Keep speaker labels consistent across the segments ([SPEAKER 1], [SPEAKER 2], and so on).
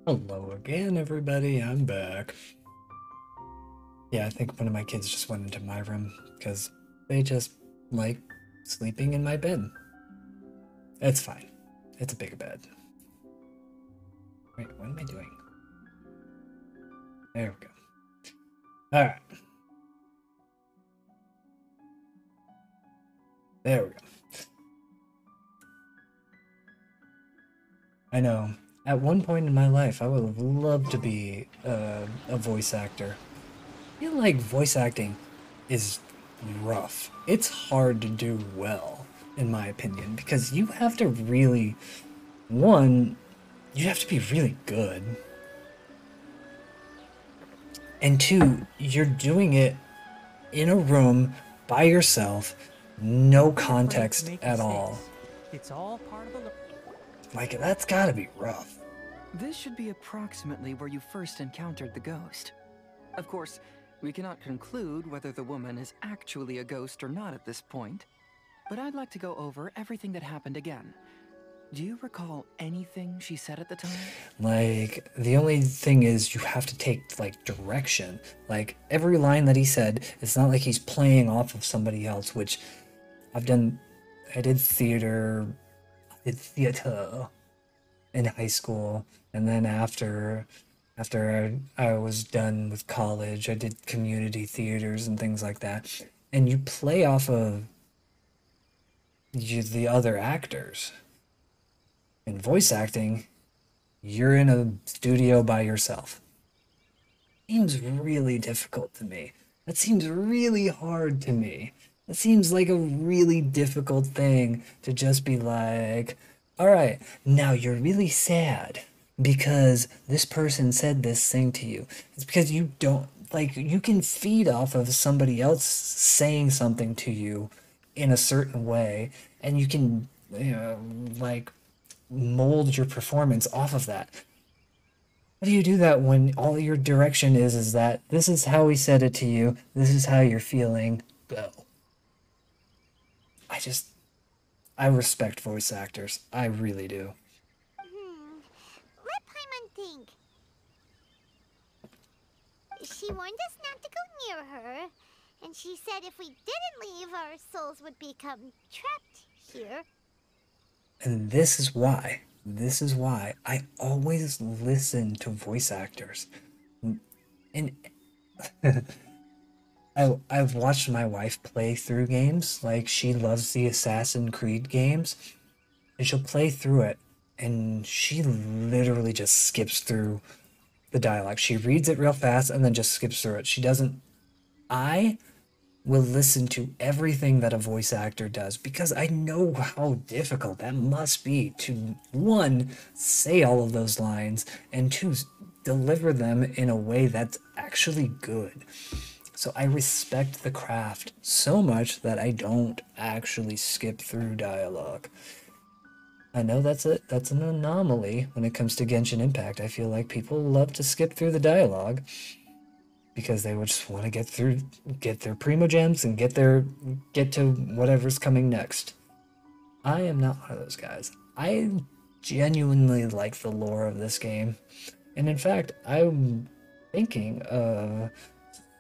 [SPEAKER 1] Hello again, everybody. I'm back. Yeah, I think one of my kids just went into my room because they just like sleeping in my bed. It's fine. It's a big bed. Wait, what am I doing? There we go. Alright. There we go. I know. At one point in my life, I would have loved to be a voice actor. I feel like voice acting is rough. It's hard to do well, in my opinion, because you have to really, one, you have to be really good. And two, you're doing it in a room by yourself, no context at all.
[SPEAKER 2] It's all part of the.
[SPEAKER 1] Like, that's gotta be rough.
[SPEAKER 2] This should be approximately where you first encountered the ghost. Of course, we cannot conclude whether the woman is actually a ghost or not at this point, but I'd like to go over everything that happened again. Do you recall anything she said at the time?
[SPEAKER 1] Like, the only thing is you have to take, like, direction. Like, every line that he said, it's not like he's playing off of somebody else, which I did theater, in high school, and then after I was done with college, I did community theaters and things like that. And you play off of the other actors. In voice acting, you're in a studio by yourself. Seems really difficult to me. That seems really hard to me. That seems like a really difficult thing to just be like, all right, now you're really sad because this person said this thing to you. It's because you don't, like, you can feed off of somebody else saying something to you in a certain way, and you can, like, mold your performance off of that. How do you do that when all your direction is that this is how we said it to you, this is how you're feeling, go? I just, I respect voice actors. I really do.
[SPEAKER 3] Let Paimon think. She warned us not to go near her, and she said if we didn't leave, our souls would become trapped here.
[SPEAKER 1] And this is why I always listen to voice actors. And I've watched my wife play through games. Like, she loves the Assassin's Creed games, and she'll play through it, and she literally just skips through the dialogue. She reads it real fast and then just skips through it. She doesn't. I will listen to everything that a voice actor does because I know how difficult that must be to, one, say all of those lines, and two, deliver them in a way that's actually good. So I respect the craft so much that I don't actually skip through dialogue. I know that's an anomaly when it comes to Genshin Impact. I feel like people love to skip through the dialogue because they would just want to get their primo gems and get to whatever's coming next. I am not one of those guys. I genuinely like the lore of this game. And in fact, I'm thinking of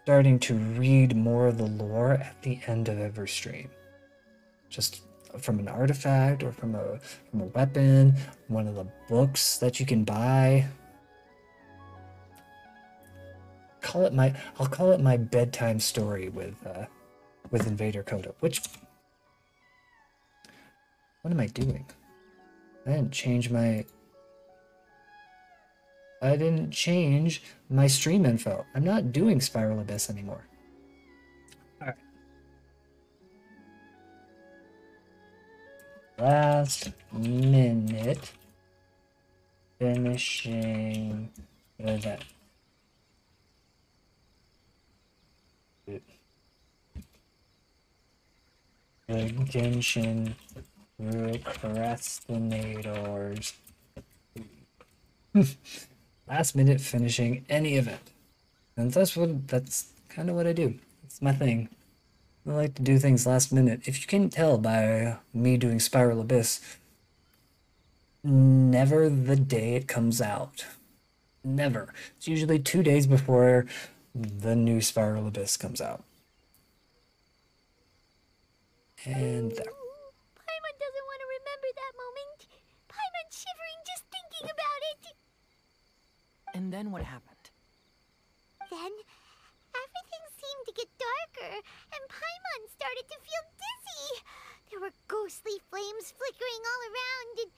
[SPEAKER 1] starting to read more of the lore at the end of every stream. Just from an artifact or from a weapon, one of the books that you can buy. I'll call it my bedtime story with InvaderKota. Which, what am I doing? I didn't change my stream info. I'm not doing Spiral Abyss anymore. All right. Last minute finishing event. The Genshin procrastinators. Last minute finishing any event. And that's kind of what I do. It's my thing. I like to do things last minute. If you can tell by me doing Spiral Abyss, never the day it comes out. Never. It's usually 2 days before the new Spiral Abyss comes out. And there.
[SPEAKER 3] Paimon doesn't want to remember that moment. Paimon's shivering just thinking about it.
[SPEAKER 2] And then what happened?
[SPEAKER 3] Then, everything seemed to get darker, and Paimon started to feel dizzy. There were ghostly flames flickering all around, and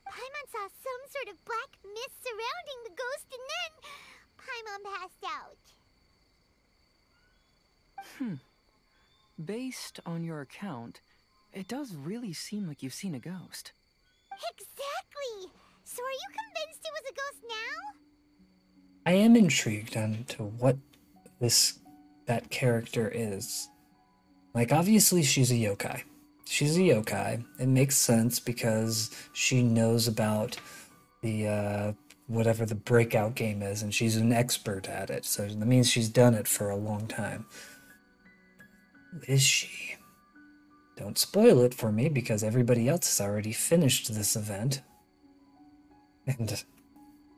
[SPEAKER 3] Paimon saw some sort of black mist surrounding the ghost, and then Paimon passed out.
[SPEAKER 2] Based on your account, it does really seem like you've seen a ghost.
[SPEAKER 3] Exactly! So are you convinced it was a ghost now?
[SPEAKER 1] I am intrigued on to what that character is. Like, obviously she's a yokai. She's a yokai. It makes sense because she knows about the whatever the breakout game is, and she's an expert at it. So that means she's done it for a long time. Who is she? Don't spoil it for me because everybody else has already finished this event. And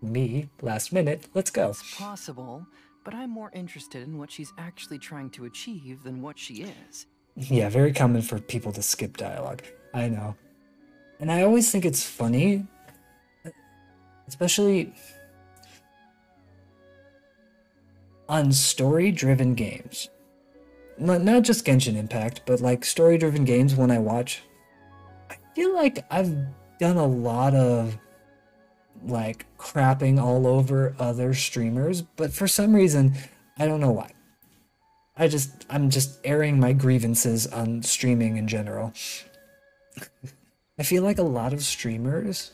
[SPEAKER 1] me, last minute, let's go.
[SPEAKER 2] It's possible, but I'm more interested in what she's actually trying to achieve than what she is.
[SPEAKER 1] Yeah, very common for people to skip dialogue. I know. And I always think it's funny, especially on story-driven games. Not just Genshin Impact, but like story-driven games when I watch. I feel like I've done a lot of like crapping all over other streamers, but for some reason, I don't know why. I'm just airing my grievances on streaming in general. I feel like a lot of streamers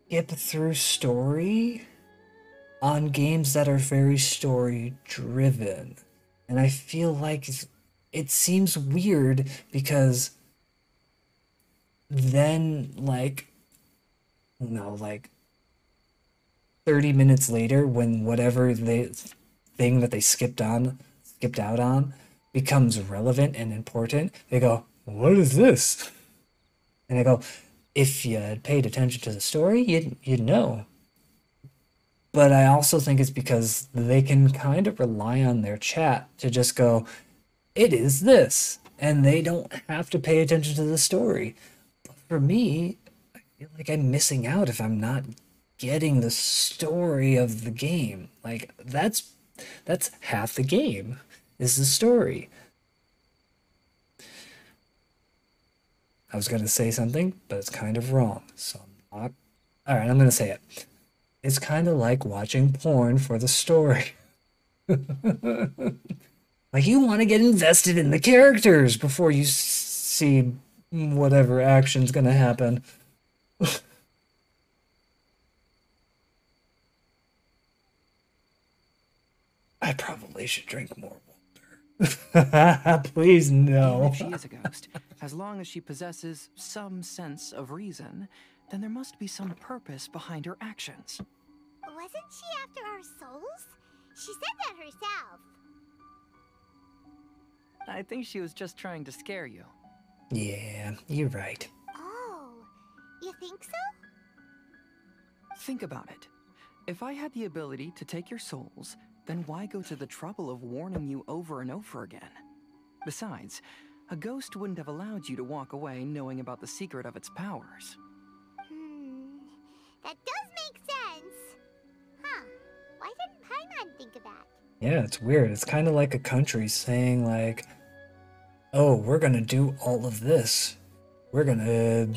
[SPEAKER 1] skip through story on games that are very story driven. And I feel like it seems weird because then like 30 minutes later when whatever thing that they skipped out on becomes relevant and important, they go, "What is this?" And I go, "If you had paid attention to the story, you'd know." But I also think it's because they can kind of rely on their chat to just go, "It is this," and they don't have to pay attention to the story. But for me, I feel like I'm missing out if I'm not getting the story of the game. Like that's half the game is the story. I was gonna say something, but it's kind of wrong, so I'm not. All right, I'm gonna say it. It's kind of like watching porn for the story. Like you want to get invested in the characters before you see whatever action's gonna happen. I probably should drink more water. Please, no.
[SPEAKER 2] Even if she is a ghost, as long as she possesses some sense of reason, then there must be some purpose behind her actions.
[SPEAKER 3] Wasn't she after our souls? She said that herself.
[SPEAKER 2] I think she was just trying to scare you.
[SPEAKER 1] Yeah, you're right.
[SPEAKER 3] Oh, you think so?
[SPEAKER 2] Think about it. If I had the ability to take your souls, then why go to the trouble of warning you over and over again? Besides, a ghost wouldn't have allowed you to walk away knowing about the secret of its powers.
[SPEAKER 3] That does make sense. Huh. Why didn't Paimon think of that?
[SPEAKER 1] Yeah, it's weird. It's kind of like a country saying like, "Oh, we're gonna do all of this. We're gonna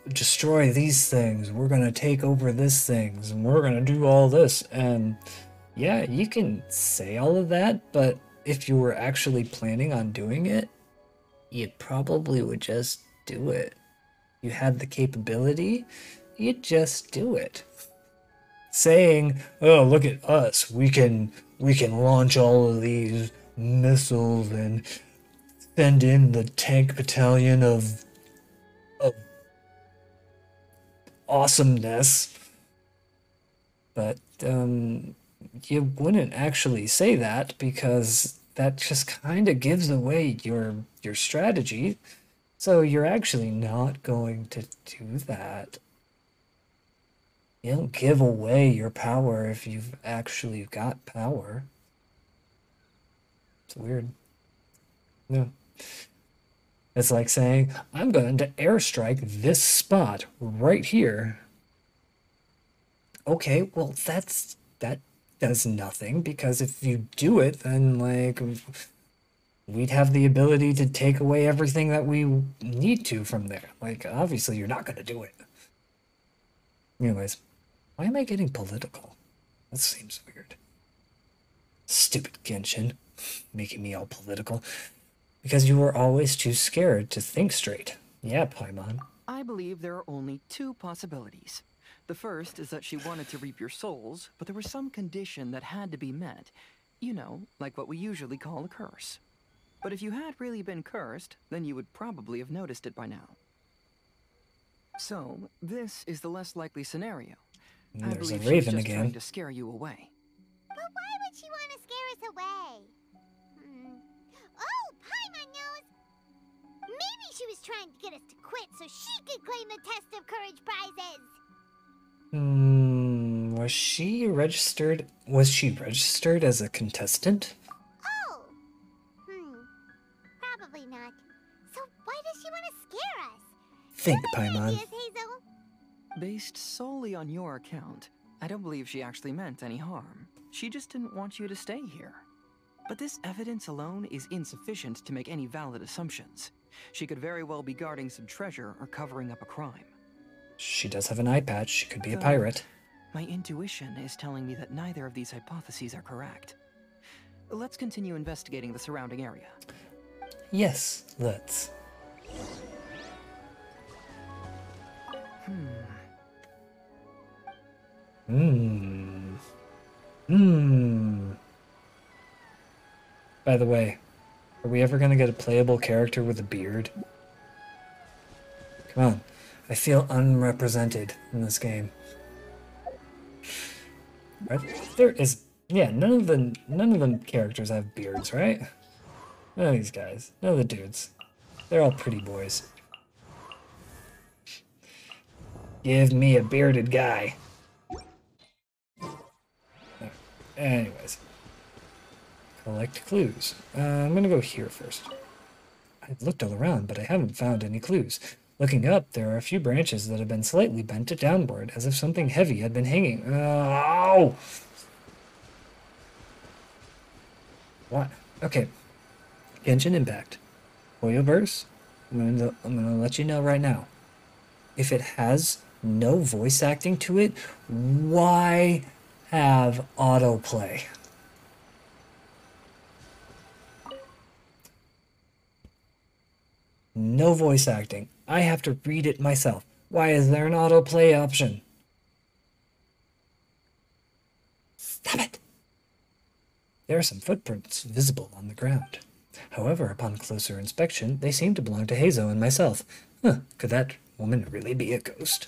[SPEAKER 1] destroy these things. We're gonna take over this things, and we're gonna do all this." And yeah, you can say all of that, but if you were actually planning on doing it, you probably would just do it. You had the capability, you'd just do it. Saying, "Oh, look at us. We can launch all of these missiles and send in the tank battalion of awesomeness." But you wouldn't actually say that because that just kind of gives away your strategy. So you're actually not going to do that. You don't give away your power if you've actually got power. It's weird. Yeah. It's like saying, I'm going to airstrike this spot right here. Okay, well, that does nothing, because if you do it, then, like, we'd have the ability to take away everything that we need to from there. Like, obviously, you're not going to do it. Anyways, why am I getting political? That seems weird. Stupid Genshin, making me all political. Because you were always too scared to think straight. Yeah, Paimon.
[SPEAKER 2] I believe there are only two possibilities. The first is that she wanted to reap your souls, but there was some condition that had to be met. You know, like what we usually call a curse. But if you had really been cursed, then you would probably have noticed it by now. So, this is the less likely scenario. I
[SPEAKER 1] There's a
[SPEAKER 2] believe she was
[SPEAKER 1] raven
[SPEAKER 2] just
[SPEAKER 1] again.
[SPEAKER 2] trying to scare you away.
[SPEAKER 3] But why would she want to scare us away? Oh, Paimon knows! Maybe she was trying to get us to quit so she could claim the Test of Courage prizes!
[SPEAKER 1] Was she registered? Was she registered as a contestant?
[SPEAKER 3] Oh! Probably not. So why does she want to scare us?
[SPEAKER 1] Think,
[SPEAKER 3] Do you have any
[SPEAKER 1] Paimon.
[SPEAKER 3] ideas, Heizou?
[SPEAKER 2] Based solely on your account, I don't believe she actually meant any harm. She just didn't want you to stay here. But this evidence alone is insufficient to make any valid assumptions. She could very well be guarding some treasure or covering up a crime.
[SPEAKER 1] She does have an eye patch. She could be a
[SPEAKER 2] Though,
[SPEAKER 1] pirate.
[SPEAKER 2] My intuition is telling me that neither of these hypotheses are correct. Let's continue investigating the surrounding area.
[SPEAKER 1] Yes, let's. By the way, are we ever gonna get a playable character with a beard? Come on. I feel unrepresented in this game. Right? There is, yeah, none of the characters have beards, right? None of these guys. None of the dudes. They're all pretty boys. Give me a bearded guy. Anyways. Collect clues. I'm gonna go here first. I've looked all around, but I haven't found any clues. Looking up, there are a few branches that have been slightly bent downward, as if something heavy had been hanging. Oh! What? Okay. Genshin Impact. Oil Burst. I'm gonna let you know right now. If it has no voice acting to it, why have autoplay? No voice acting. I have to read it myself. Why is there an autoplay option? Stop it! There are some footprints visible on the ground. However, upon closer inspection, they seem to belong to Heizou and myself. Huh, could that woman really be a ghost?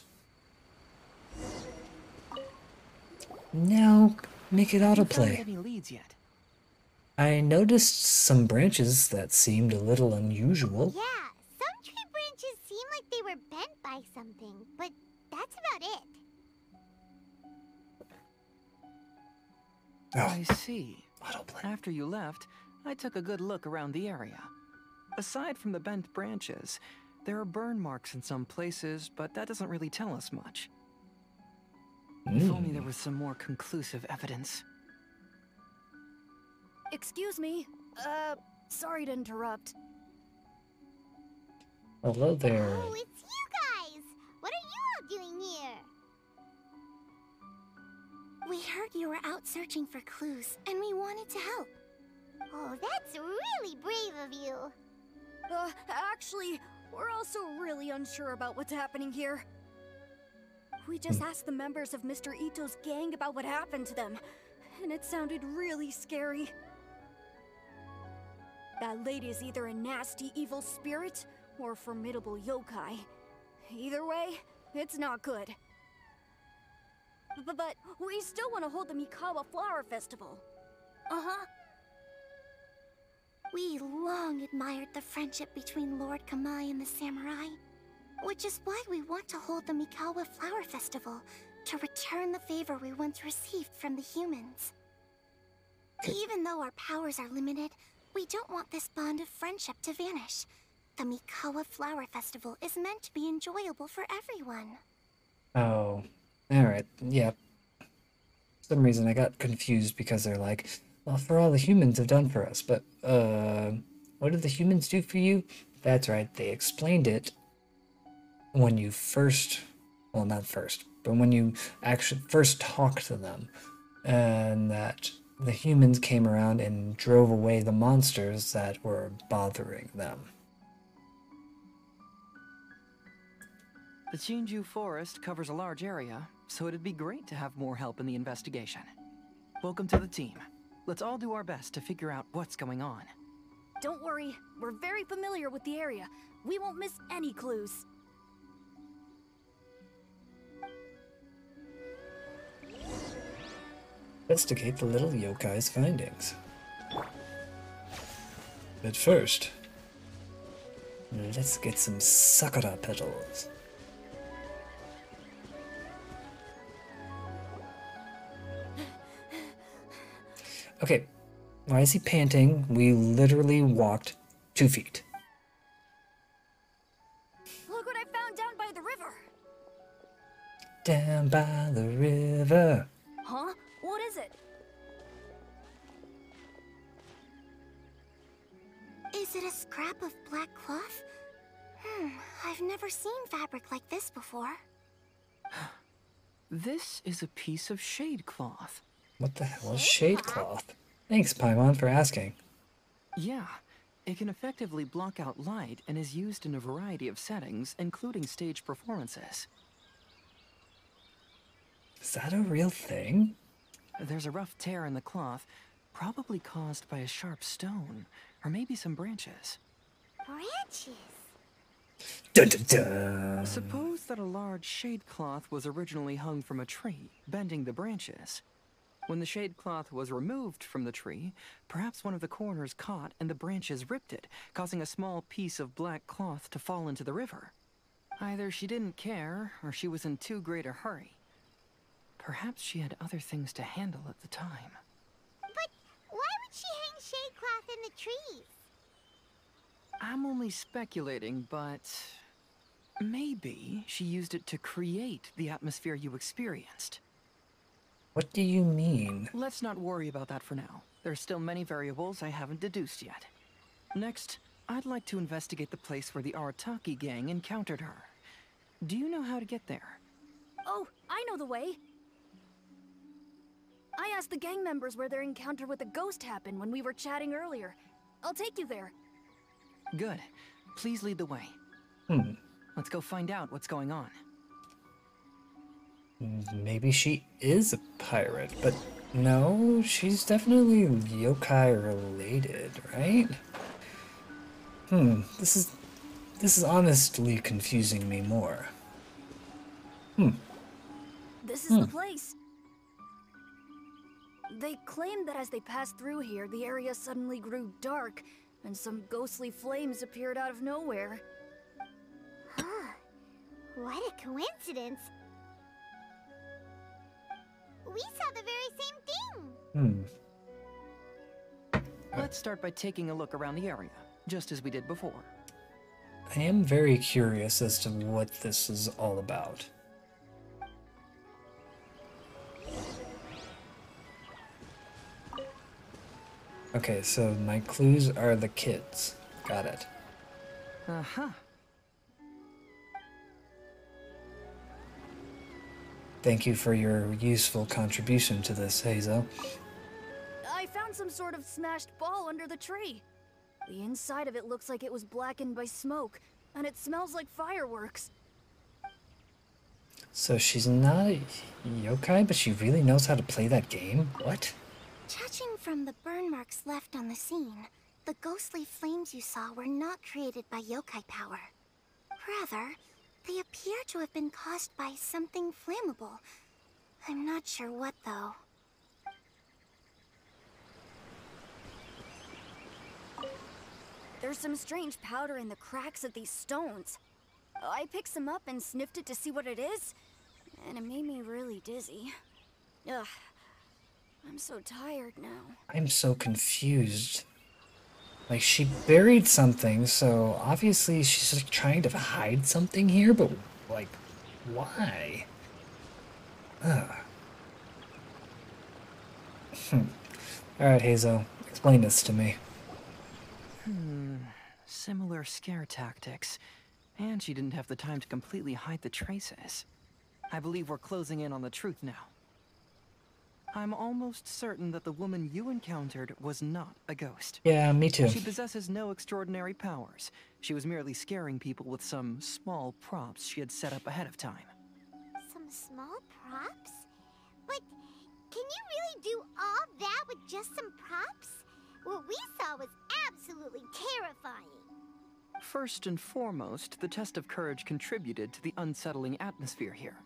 [SPEAKER 1] No, make it
[SPEAKER 2] Have you found
[SPEAKER 1] autoplay.
[SPEAKER 2] any leads yet?
[SPEAKER 1] I noticed some branches that seemed a little unusual.
[SPEAKER 3] Yeah, some tree branches seem like they were bent by something, but that's about it.
[SPEAKER 1] Oh,
[SPEAKER 2] I see.
[SPEAKER 1] autoplay.
[SPEAKER 2] After you left, I took a good look around the area. Aside from the bent branches, there are burn marks in some places, but that doesn't really tell us much. If only there was some more conclusive evidence.
[SPEAKER 4] Excuse me. Sorry to interrupt.
[SPEAKER 1] Hello there.
[SPEAKER 3] Oh, it's you guys! What are you all doing here? We heard you were out searching for clues, and we wanted to help. Oh, that's really brave of you.
[SPEAKER 4] Actually, we're also really unsure about what's happening here. We just asked the members of Mr. Ito's gang about what happened to them, and it sounded really scary. That lady is either a nasty evil spirit or a formidable yokai. Either way, it's not good. But we still want to hold the Mikawa Flower Festival. Uh-huh.
[SPEAKER 3] We long admired the friendship between Lord Kamai and the samurai, which is why we want to hold the Mikawa Flower Festival. To return the favor we once received from the humans. Even though our powers are limited, we don't want this bond of friendship to vanish. The Mikawa Flower Festival is meant to be enjoyable for everyone.
[SPEAKER 1] Oh, alright, yeah. For some reason I got confused because they're like, well, for all the humans have done for us, but, what did the humans do for you? That's right, they explained it when you first, well, not first, but when you actually first talked to them, and that the humans came around and drove away the monsters that were bothering them.
[SPEAKER 2] The Chinju Forest covers a large area, so it'd be great to have more help in the investigation. Welcome to the team. Let's all do our best to figure out what's going on.
[SPEAKER 4] Don't worry, we're very familiar with the area. We won't miss any clues.
[SPEAKER 1] Investigate the little yokai's findings. But first, let's get some sakura petals. Okay, why is he panting? We literally walked 2 feet.
[SPEAKER 4] Look what I found down by the river!
[SPEAKER 1] Down by the river.
[SPEAKER 4] Huh? What is it?
[SPEAKER 3] Is it a scrap of black cloth? I've never seen fabric like this before.
[SPEAKER 2] This is a piece of shade cloth.
[SPEAKER 1] What the hell is shade cloth? Thanks, Paimon, for asking.
[SPEAKER 2] Yeah, it can effectively block out light and is used in a variety of settings, including stage performances.
[SPEAKER 1] Is that a real thing?
[SPEAKER 2] There's a rough tear in the cloth, probably caused by a sharp stone, or maybe some branches.
[SPEAKER 3] Branches?
[SPEAKER 1] Dun dun dun!
[SPEAKER 2] Suppose that a large shade cloth was originally hung from a tree, bending the branches. When the shade cloth was removed from the tree, perhaps one of the corners caught and the branches ripped it, causing a small piece of black cloth to fall into the river. Either she didn't care, or she was in too great a hurry. Perhaps she had other things to handle at the time.
[SPEAKER 3] But why would she hang shade cloth in the trees?
[SPEAKER 2] I'm only speculating, but maybe she used it to create the atmosphere you experienced.
[SPEAKER 1] What do you mean?
[SPEAKER 2] Let's not worry about that for now. There's still many variables I haven't deduced yet. Next, I'd like to investigate the place where the Arataki gang encountered her. Do you know how to get there?
[SPEAKER 4] Oh, I know the way. I asked the gang members where their encounter with the ghost happened when we were chatting earlier. I'll take you there.
[SPEAKER 2] Good. Please lead the way. Let's go find out what's going on.
[SPEAKER 1] Maybe she is a pirate, but no, she's definitely yokai related, right? This is honestly confusing me more.
[SPEAKER 4] This is the place. They claimed that as they passed through here, the area suddenly grew dark, and some ghostly flames appeared out of nowhere.
[SPEAKER 3] Huh. What a coincidence. We saw the very same thing.
[SPEAKER 2] Let's start by taking a look around the area, just as we did before.
[SPEAKER 1] I am very curious as to what this is all about. Okay, so my clues are the kids. Got it.
[SPEAKER 2] Uh-huh.
[SPEAKER 1] Thank you for your useful contribution to this, Heizou.
[SPEAKER 4] I found some sort of smashed ball under the tree. The inside of it looks like it was blackened by smoke, and it smells like fireworks.
[SPEAKER 1] So she's not a yokai, but she really knows how to play that game? What?
[SPEAKER 3] Judging from the burn marks left on the scene, the ghostly flames you saw were not created by yokai power. Rather, they appear to have been caused by something flammable. I'm not sure what, though.
[SPEAKER 4] There's some strange powder in the cracks of these stones. I picked some up and sniffed it to see what it is. and it made me really dizzy. Ugh, I'm so tired now.
[SPEAKER 1] I'm so confused. Like, she buried something, so obviously she's like trying to hide something here, but like, why? Ugh. Alright, Hazel, explain this to me.
[SPEAKER 2] Similar scare tactics. And she didn't have the time to completely hide the traces. I believe we're closing in on the truth now. I'm almost certain that the woman you encountered was not a ghost.
[SPEAKER 1] Yeah, me too.
[SPEAKER 2] She possesses no extraordinary powers. She was merely scaring people with some small props she had set up ahead of time.
[SPEAKER 3] Some small props? But can you really do all that with just some props? What we saw was absolutely terrifying.
[SPEAKER 2] First and foremost, the test of courage contributed to the unsettling atmosphere here.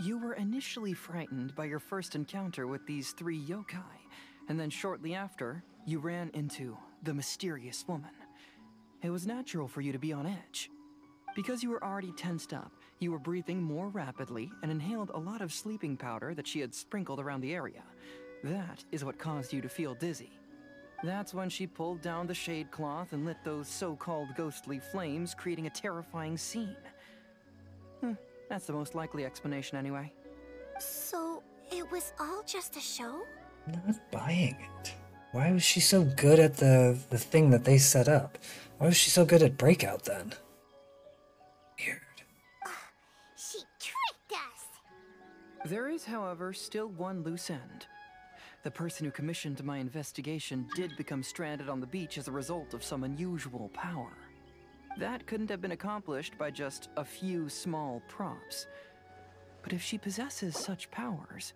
[SPEAKER 2] You were initially frightened by your first encounter with these 3 yokai, and then shortly after, you ran into the mysterious woman. It was natural for you to be on edge. Because you were already tensed up, you were breathing more rapidly and inhaled a lot of sleeping powder that she had sprinkled around the area. That is what caused you to feel dizzy. That's when she pulled down the shade cloth and lit those so-called ghostly flames, creating a terrifying scene. That's the most likely explanation anyway.
[SPEAKER 3] So, it was all just a show?
[SPEAKER 1] I'm not buying it. Why was she so good at the thing that they set up? Why was she so good at Breakout then? Weird.
[SPEAKER 3] She tricked us!
[SPEAKER 2] There is, however, still one loose end. The person who commissioned my investigation did become stranded on the beach as a result of some unusual power. That couldn't have been accomplished by just a few small props. But if she possesses such powers,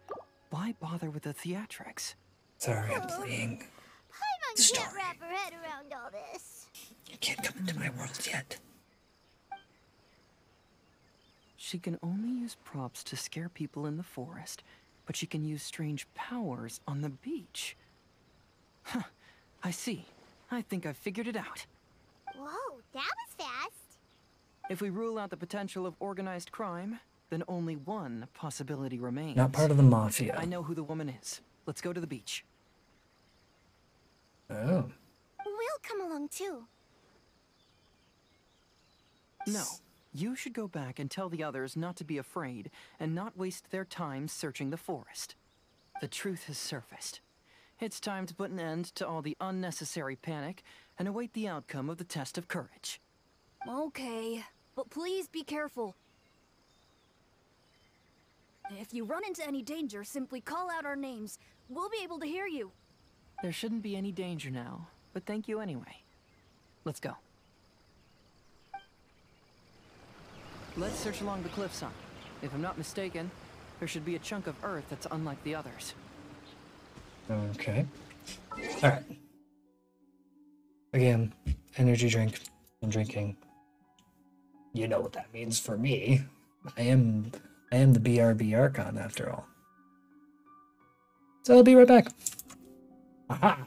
[SPEAKER 2] why bother with the theatrics?
[SPEAKER 1] Sorry, I'm playing.
[SPEAKER 3] Paimon
[SPEAKER 1] Story.
[SPEAKER 3] can't wrap her head around all this.
[SPEAKER 1] You can't come into my world yet.
[SPEAKER 2] She can only use props to scare people in the forest, but she can use strange powers on the beach. Huh, I see. I think I've figured it out.
[SPEAKER 3] Whoa, that was fast.
[SPEAKER 2] If we rule out the potential of organized crime, then only one possibility remains.
[SPEAKER 1] Not part of the mafia.
[SPEAKER 2] I know who the woman is. Let's go to the beach.
[SPEAKER 1] Oh.
[SPEAKER 3] We'll come along too.
[SPEAKER 2] No. You should go back and tell the others not to be afraid and not waste their time searching the forest. The truth has surfaced. It's time to put an end to all the unnecessary panic and await the outcome of the test of courage.
[SPEAKER 4] Okay, but please be careful. If you run into any danger, simply call out our names. We'll be able to hear you.
[SPEAKER 2] There shouldn't be any danger now, but thank you anyway. Let's go. Let's search along the cliffside. If I'm not mistaken, there should be a chunk of earth that's unlike the others.
[SPEAKER 1] Okay. Alright. Again, energy drink. I'm drinking. You know what that means for me. I am the BRB Archon after all. So I'll be right back. Aha!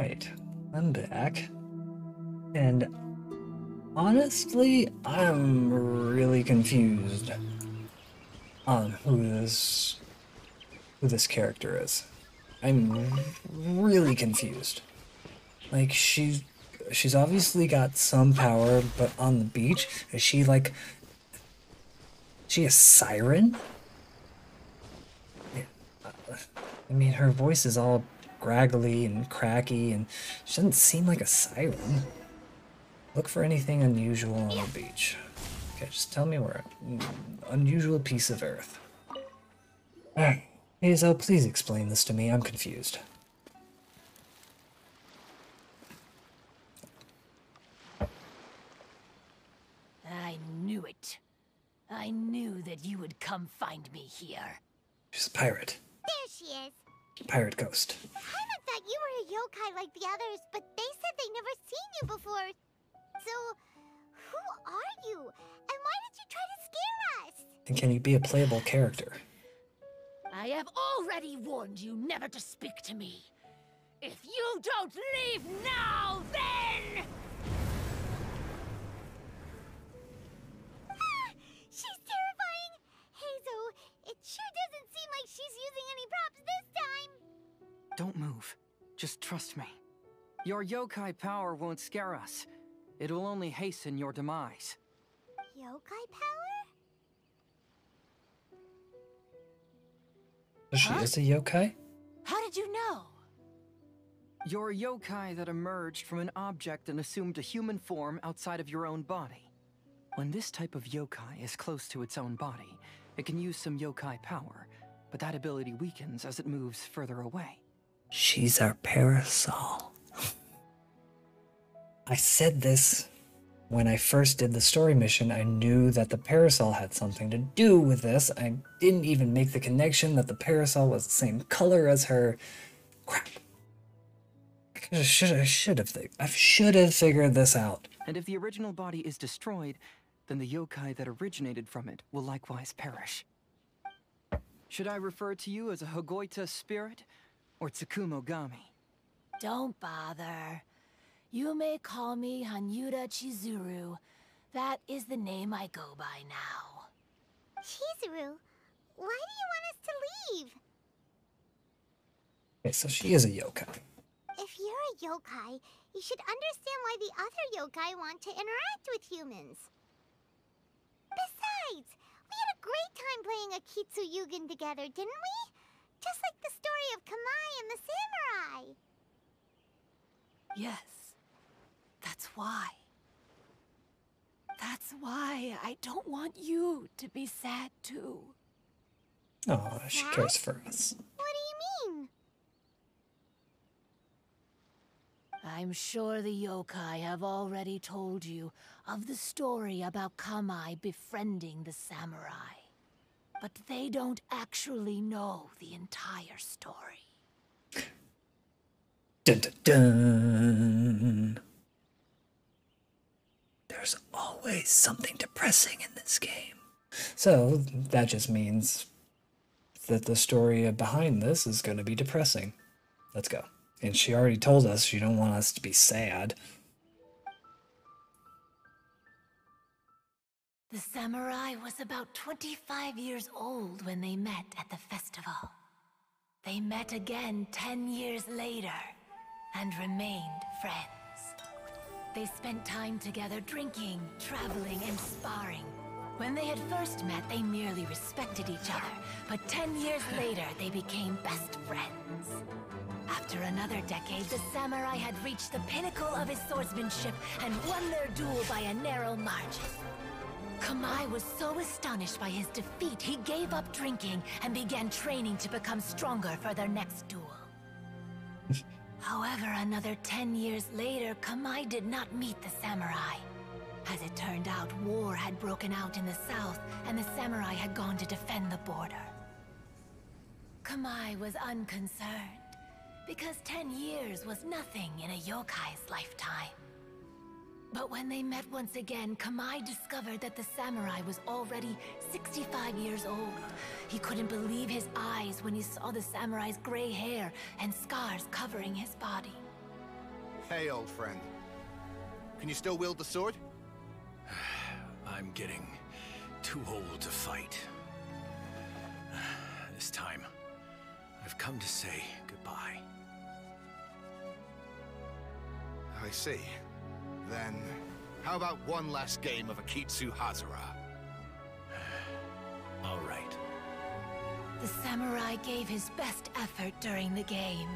[SPEAKER 1] Alright, I'm back. And honestly, I'm really confused on who this character is. I'm really confused. Like, she's obviously got some power, but on the beach, is she like... she a siren? I mean, her voice is all graggly and cracky, and she doesn't seem like a siren. Look for anything unusual on the beach. Okay, just tell me where. Unusual piece of earth. Heizou, please explain this to me. I'm confused.
[SPEAKER 5] I knew it. I knew that you would come find me here.
[SPEAKER 1] She's a pirate.
[SPEAKER 3] There she is.
[SPEAKER 1] Pirate ghost.
[SPEAKER 3] Paimon thought you were a yokai like the others, but they said they never seen you before. So, who are you? And why did you try to scare us?
[SPEAKER 1] And can you be a playable character?
[SPEAKER 5] I have already warned you never to speak to me. If you don't leave now, then...
[SPEAKER 3] She's terrifying! Heizou, it sure doesn't seem like she's using any props this time!
[SPEAKER 2] Don't move. Just trust me. Your yokai power won't scare us. It will only hasten your demise.
[SPEAKER 3] Yokai power?
[SPEAKER 1] So she is a yokai?
[SPEAKER 5] How did you know?
[SPEAKER 2] You're a yokai that emerged from an object and assumed a human form outside of your own body. When this type of yokai is close to its own body, it can use some yokai power, but that ability weakens as it moves further away.
[SPEAKER 1] She's our parasol. I said this when I first did the story mission. I knew that the parasol had something to do with this. I didn't even make the connection that the parasol was the same color as her. Crap. I should have figured this out.
[SPEAKER 2] And if the original body is destroyed, then the yokai that originated from it will likewise perish. Should I refer to you as a Hagoita spirit or Tsukumogami?
[SPEAKER 5] Don't bother. You may call me Hanyuda Chizuru. That is the name I go by now.
[SPEAKER 3] Chizuru, why do you want us to leave?
[SPEAKER 1] Okay, so she is a yokai.
[SPEAKER 3] If you're a yokai, you should understand why the other yokai want to interact with humans. Besides, we had a great time playing Akitsu Yugen together, didn't we? Just like the story of Kamai and the samurai.
[SPEAKER 5] Yes. That's why. That's why I don't want you to be sad too.
[SPEAKER 1] Oh, she cares for us.
[SPEAKER 3] What do you mean?
[SPEAKER 5] I'm sure the yokai have already told you of the story about Kamai befriending the samurai. But they don't actually know the entire story.
[SPEAKER 1] Dun dun dun. There's always something depressing in this game. So that just means that the story behind this is going to be depressing. Let's go. And she already told us she don't want us to be sad.
[SPEAKER 5] The samurai was about 25 years old when they met at the festival. They met again 10 years later and remained friends. They spent time together drinking, traveling, and sparring. When they had first met, they merely respected each other, but 10 years later, they became best friends. After another decade, the samurai had reached the pinnacle of his swordsmanship and won their duel by a narrow margin. Kamai was so astonished by his defeat, he gave up drinking and began training to become stronger for their next duel. However, another 10 years later, Kamai did not meet the samurai. As it turned out, war had broken out in the south, and the samurai had gone to defend the border. Kamai was unconcerned, because 10 years was nothing in a yokai's lifetime. But when they met once again, Kamai discovered that the samurai was already 65 years old. He couldn't believe his eyes when he saw the samurai's gray hair and scars covering his body.
[SPEAKER 6] Hey, old friend. Can you still wield the sword?
[SPEAKER 7] I'm getting too old to fight. This time, I've come to say goodbye.
[SPEAKER 6] I see. Then, how about one last game of Akitsu Hazura?
[SPEAKER 7] All right.
[SPEAKER 5] The samurai gave his best effort during the game,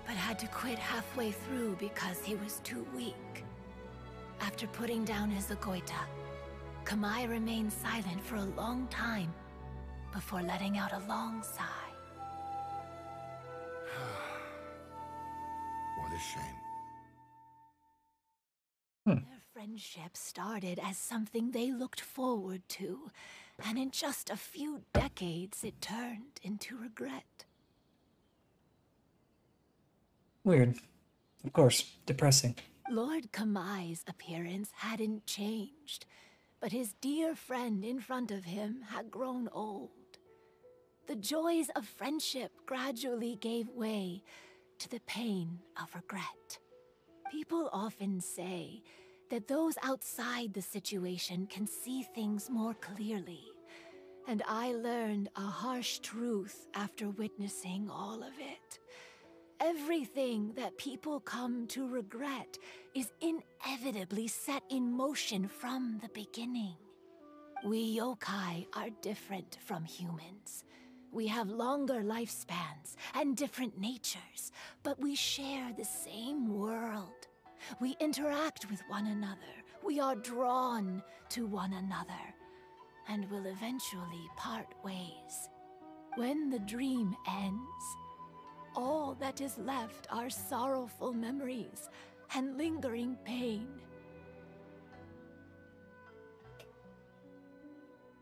[SPEAKER 5] but had to quit halfway through because he was too weak. After putting down his Agoita, Kamai remained silent for a long time before letting out a long sigh.
[SPEAKER 6] What a shame.
[SPEAKER 5] Their friendship started as something they looked forward to, and in just a few decades it turned into regret.
[SPEAKER 1] Weird. Of course, depressing.
[SPEAKER 5] Lord Kamai's appearance hadn't changed, but his dear friend in front of him had grown old. The joys of friendship gradually gave way to the pain of regret. People often say that those outside the situation can see things more clearly, and I learned a harsh truth after witnessing all of it. Everything that people come to regret is inevitably set in motion from the beginning. We yokai are different from humans. We have longer lifespans and different natures, but we share the same world. We interact with one another. We are drawn to one another, and will eventually part ways. When the dream ends, all that is left are sorrowful memories and lingering pain.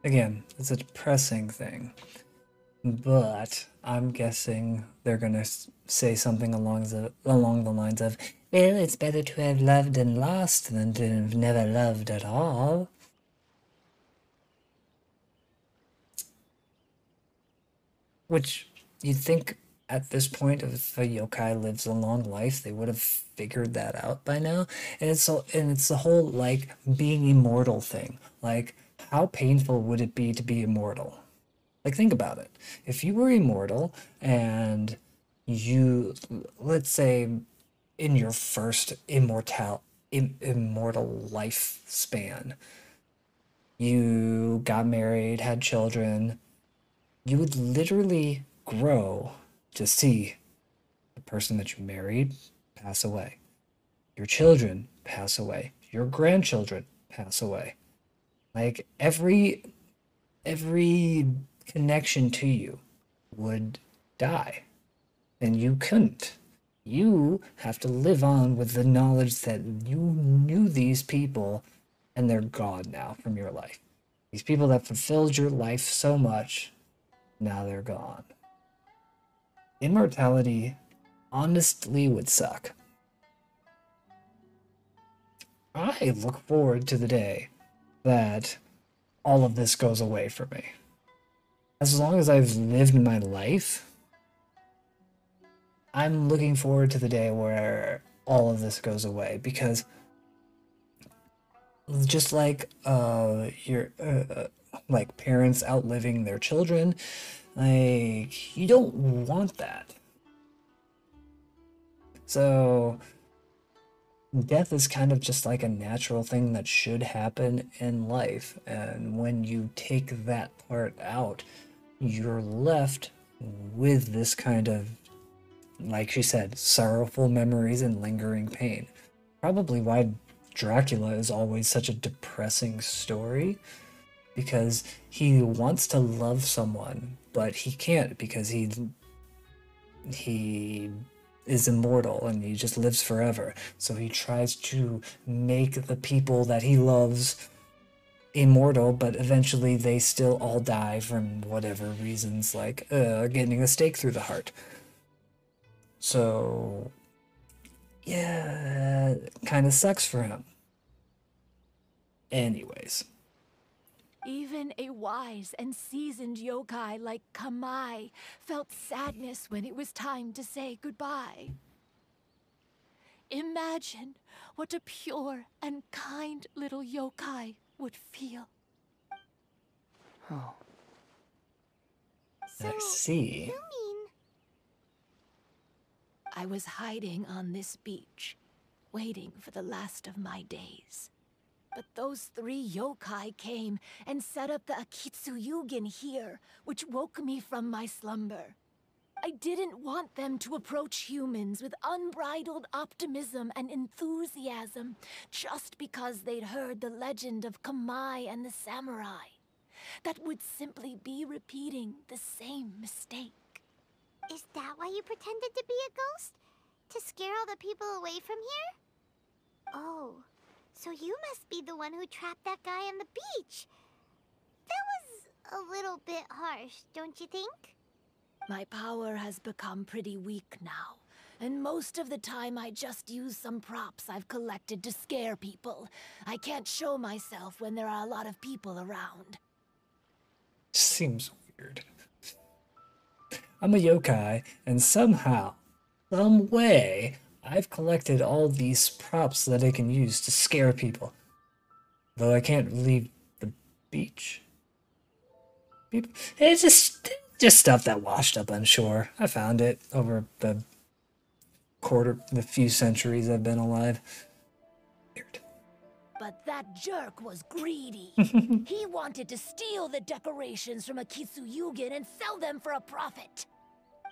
[SPEAKER 1] Again, it's a depressing thing. But I'm guessing they're gonna say something along the lines of, well, it's better to have loved and lost than to have never loved at all. Which you'd think at this point, if a yokai lives a long life, they would have figured that out by now. And it's the whole like being immortal thing. Like, how painful would it be to be immortal? Like, think about it. If you were immortal and you, let's say, in your first immortal lifespan, you got married, had children, you would literally grow to see the person that you married pass away, your children pass away, your grandchildren pass away. Like, every connection to you would die, and you couldn't. You have to live on with the knowledge that you knew these people and they're gone now from your life. These people that fulfilled your life so much, now they're gone. Immortality honestly would suck. I look forward to the day that all of this goes away for me. As long as I've lived my life, I'm looking forward to the day where all of this goes away, because just like your like parents outliving their children, like, you don't want that. So death is kind of just like a natural thing that should happen in life, and when you take that part out, you're left with this kind of, like she said, sorrowful memories and lingering pain. Probably why Dracula is always such a depressing story, because he wants to love someone, but he can't because he is immortal and he just lives forever. So he tries to make the people that he loves immortal, but eventually they still all die from whatever reasons, like getting a stake through the heart. So yeah, kind of sucks for him. Anyways.
[SPEAKER 5] Even a wise and seasoned yokai like Kamai felt sadness when it was time to say goodbye. imagine what a pure and kind little yokai would feel.
[SPEAKER 2] Oh.
[SPEAKER 3] So,
[SPEAKER 1] I see.
[SPEAKER 3] you mean...
[SPEAKER 5] I was hiding on this beach, waiting for the last of my days. But those 3 yokai came and set up the Akitsu here, which woke me from my slumber. I didn't want them to approach humans with unbridled optimism and enthusiasm just because they'd heard the legend of Kamai and the samurai. That would simply be repeating the same mistake.
[SPEAKER 3] Is that why you pretended to be a ghost? To scare all the people away from here? Oh, so you must be the one who trapped that guy on the beach. That was a little bit harsh, don't you think?
[SPEAKER 5] My power has become pretty weak now, and most of the time I just use some props I've collected to scare people. I can't show myself when there are a lot of people around.
[SPEAKER 1] Seems weird. I'm a yokai, and somehow, some way, I've collected all these props that I can use to scare people. Though I can't leave the beach. It's just stuff that washed up on shore. I found it over the few centuries I've been alive. Weird.
[SPEAKER 5] But that jerk was greedy. He wanted to steal the decorations from Akitsu and sell them for a profit.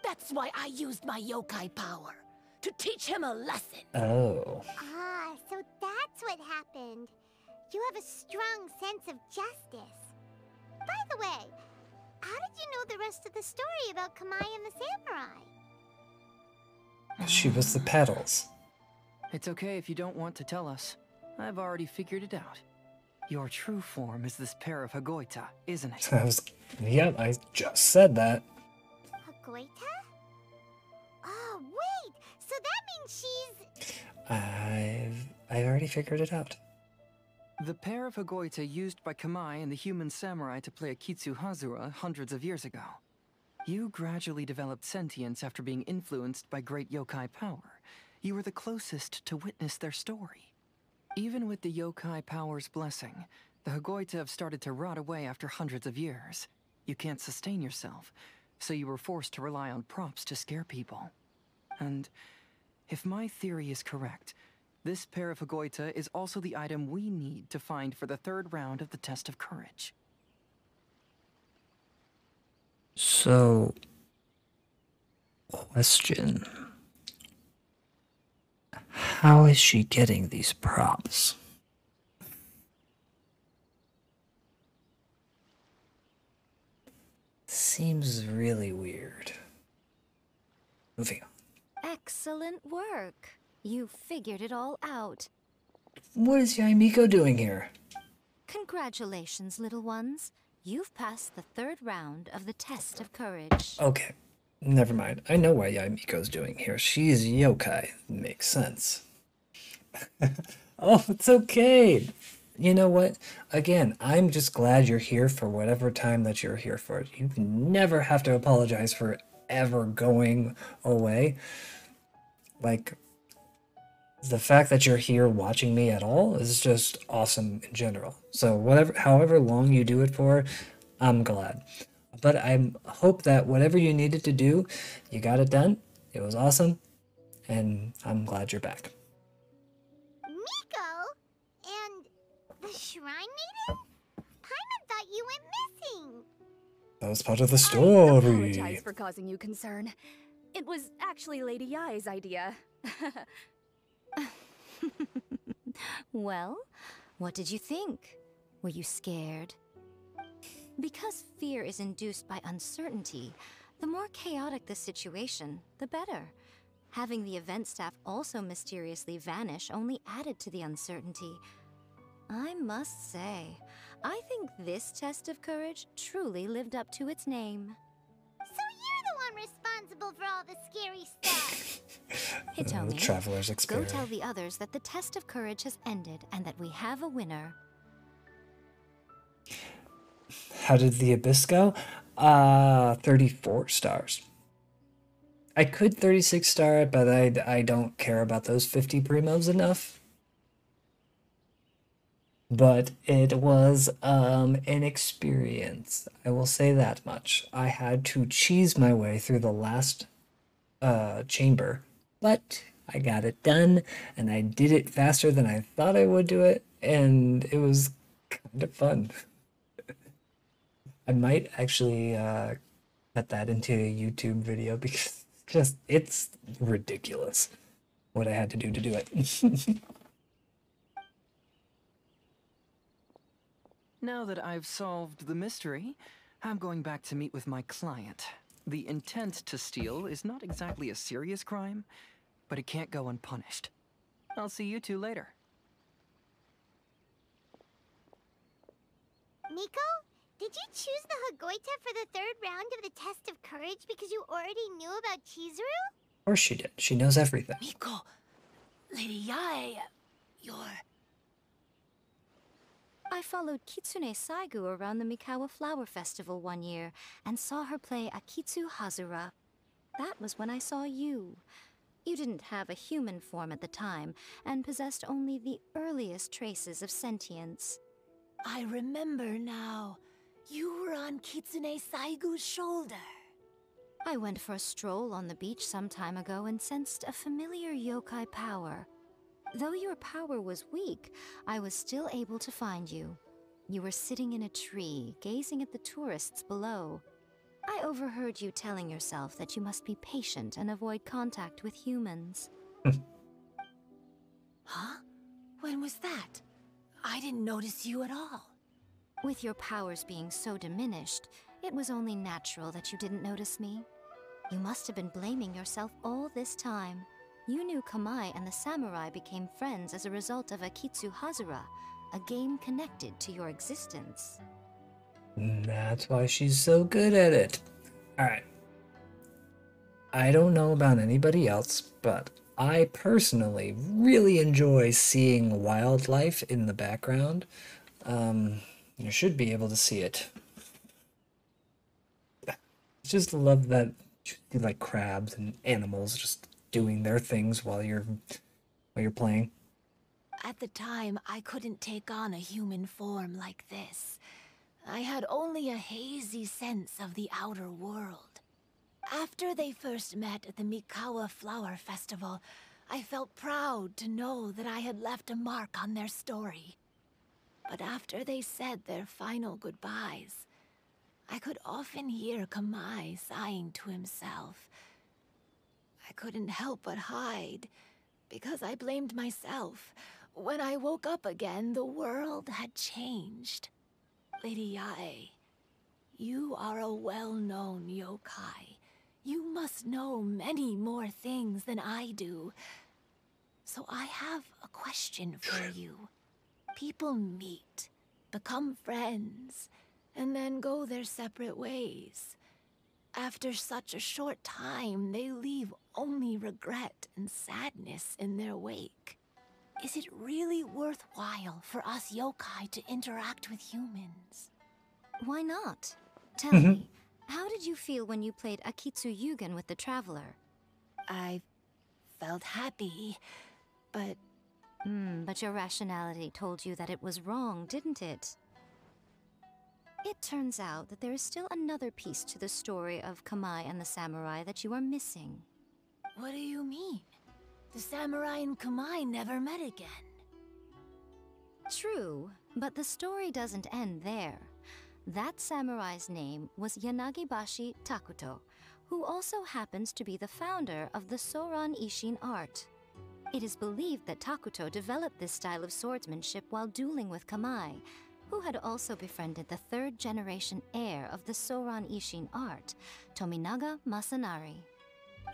[SPEAKER 5] That's why I used my yokai power, to teach him a lesson.
[SPEAKER 1] Oh.
[SPEAKER 3] Ah, so that's what happened. You have a strong sense of justice. By the way, how did you know the rest of the story about Kamai and the samurai?
[SPEAKER 1] She was the petals.
[SPEAKER 2] It's okay if you don't want to tell us. I've already figured it out. Your true form is this pair of Hagoita, isn't it?
[SPEAKER 1] Yep, I just said that.
[SPEAKER 3] Hagoita? Oh, wait! So that means she's...
[SPEAKER 1] I've already figured it out.
[SPEAKER 2] The pair of Hagoita used by Kamai and the human samurai to play Akitsu Hazura hundreds of years ago. You gradually developed sentience after being influenced by great yokai power. You were the closest to witness their story. Even with the yokai power's blessing, the Hagoita have started to rot away after hundreds of years. You can't sustain yourself, so you were forced to rely on props to scare people. And if my theory is correct, this pair of Hagoita is also the item we need to find for the 3rd round of the test of courage.
[SPEAKER 1] So, question. How is she getting these props? Seems really weird. Moving on.
[SPEAKER 4] Excellent work. You figured it all out.
[SPEAKER 1] What is Yaimiko doing here?
[SPEAKER 4] Congratulations, little ones. You've passed the 3rd round of the test of courage.
[SPEAKER 1] Okay, never mind. I know what Yaimiko's doing here. She's yokai. Makes sense. Oh, it's okay. You know what? Again, I'm just glad you're here for whatever time that you're here for. You never have to apologize for ever going away. Like, the fact that you're here watching me at all is just awesome in general. So however long you do it for, I'm glad. But I hope that whatever you needed to do, you got it done. It was awesome, and I'm glad you're back.
[SPEAKER 3] Miko? And the Shrine Maiden? Paimon thought you went missing.
[SPEAKER 1] That was part of the
[SPEAKER 4] I
[SPEAKER 1] story.
[SPEAKER 4] apologize for causing you concern. It was actually Lady Yai's idea. Well, what did you think? Were you scared? Because fear is induced by uncertainty, the more chaotic the situation, the better. Having the event staff also mysteriously vanish only added to the uncertainty. I must say, I think this test of courage truly lived up to its name.
[SPEAKER 3] So you're the one responsible for all the scary stuff.
[SPEAKER 1] The traveler's
[SPEAKER 4] go
[SPEAKER 1] experience.
[SPEAKER 4] tell the others that the test of courage has ended and that we have a winner.
[SPEAKER 1] How did the abyss go? 34 stars. I could 36 star it, but I don't care about those 50 primos enough. But it was an experience. I will say that much. I had to cheese my way through the last chamber, but I got it done, and I did it faster than I thought I would do it, and it was kind of fun. I might actually cut that into a YouTube video because just it's ridiculous what I had to do it.
[SPEAKER 2] Now that I've solved the mystery, I'm going back to meet with my client. The intent to steal is not exactly a serious crime, but it can't go unpunished. I'll see you two later.
[SPEAKER 3] Miko, did you choose the Hagoita for the third round of the test of courage because you already knew about Chizuru?
[SPEAKER 1] Of course she did. She knows everything.
[SPEAKER 5] Miko, Lady Yae, you're...
[SPEAKER 4] I followed Kitsune Saigu around the Mikawa Flower Festival one year and saw her play Akitsu Hazura. That was when I saw you. You didn't have a human form at the time and possessed only the earliest traces of sentience.
[SPEAKER 5] I remember now. You were on Kitsune Saigu's shoulder.
[SPEAKER 4] I went for a stroll on the beach some time ago and sensed a familiar yokai power. Though your power was weak, I was still able to find you. You were sitting in a tree, gazing at the tourists below. I overheard you telling yourself that you must be patient and avoid contact with humans.
[SPEAKER 5] Huh? When was that? I didn't notice you at all.
[SPEAKER 4] With your powers being so diminished, it was only natural that you didn't notice me. You must have been blaming yourself all this time. You knew Kamai and the samurai became friends as a result of Akitsu Hazura, a game connected to your existence.
[SPEAKER 1] That's why she's so good at it. Alright. I don't know about anybody else, but I personally really enjoy seeing wildlife in the background. You should be able to see it. Just love that you see like crabs and animals just doing their things while you're playing.
[SPEAKER 5] At the time, I couldn't take on a human form like this. I had only a hazy sense of the outer world. After they first met at the Mikawa Flower Festival, I felt proud to know that I had left a mark on their story. But after they said their final goodbyes, I could often hear Kamai sighing to himself. I couldn't help but hide, because I blamed myself. When I woke up again, the world had changed. Lady Yae, you are a well-known yokai. You must know many more things than I do. So I have a question for you. People meet, become friends, and then go their separate ways. After such a short time, they leave only regret and sadness in their wake. Is it really worthwhile for us yokai to interact with humans?
[SPEAKER 4] Why not? Tell me, how did you feel when you played Akitsu Yugen with the Traveler?
[SPEAKER 5] I felt happy, but...
[SPEAKER 4] But your rationality told you that it was wrong, didn't it? It turns out that there is still another piece to the story of Kamai and the samurai that you are missing.
[SPEAKER 5] What do you mean? The samurai and Kamai never met again.
[SPEAKER 4] True, but the story doesn't end there. That samurai's name was Yanagibashi Takuto, who also happens to be the founder of the Soran Ishin art. It is believed that Takuto developed this style of swordsmanship while dueling with Kamai, who had also befriended the third-generation heir of the Soran Ishin art, Tominaga Masanari.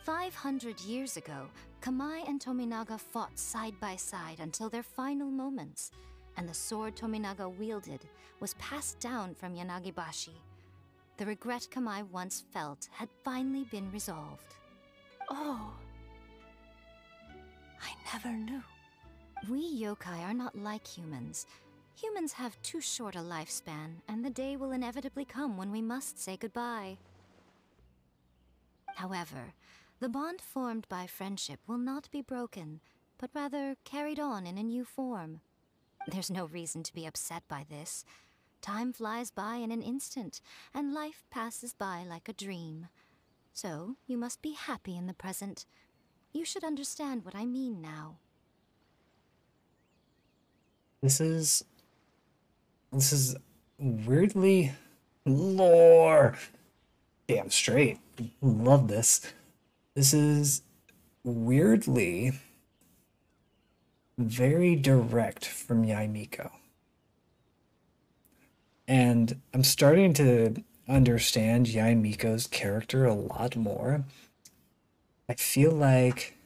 [SPEAKER 4] 500 years ago, Kamai and Tominaga fought side by side until their final moments, and the sword Tominaga wielded was passed down from Yanagibashi. The regret Kamai once felt had finally been resolved.
[SPEAKER 5] Oh... I never knew.
[SPEAKER 4] We yokai are not like humans. Humans have too short a lifespan, and the day will inevitably come when we must say goodbye. However,
[SPEAKER 8] The bond formed by friendship will not be broken, but rather carried on in a new form. There's no reason to be upset by this. Time flies by in an instant, and life passes by like a dream. So, you must be happy in the present. You should understand what I mean now.
[SPEAKER 1] This is weirdly lore. Damn straight. Love this. This is weirdly very direct from Yaimiko. And I'm starting to understand Yaimiko's character a lot more. I feel like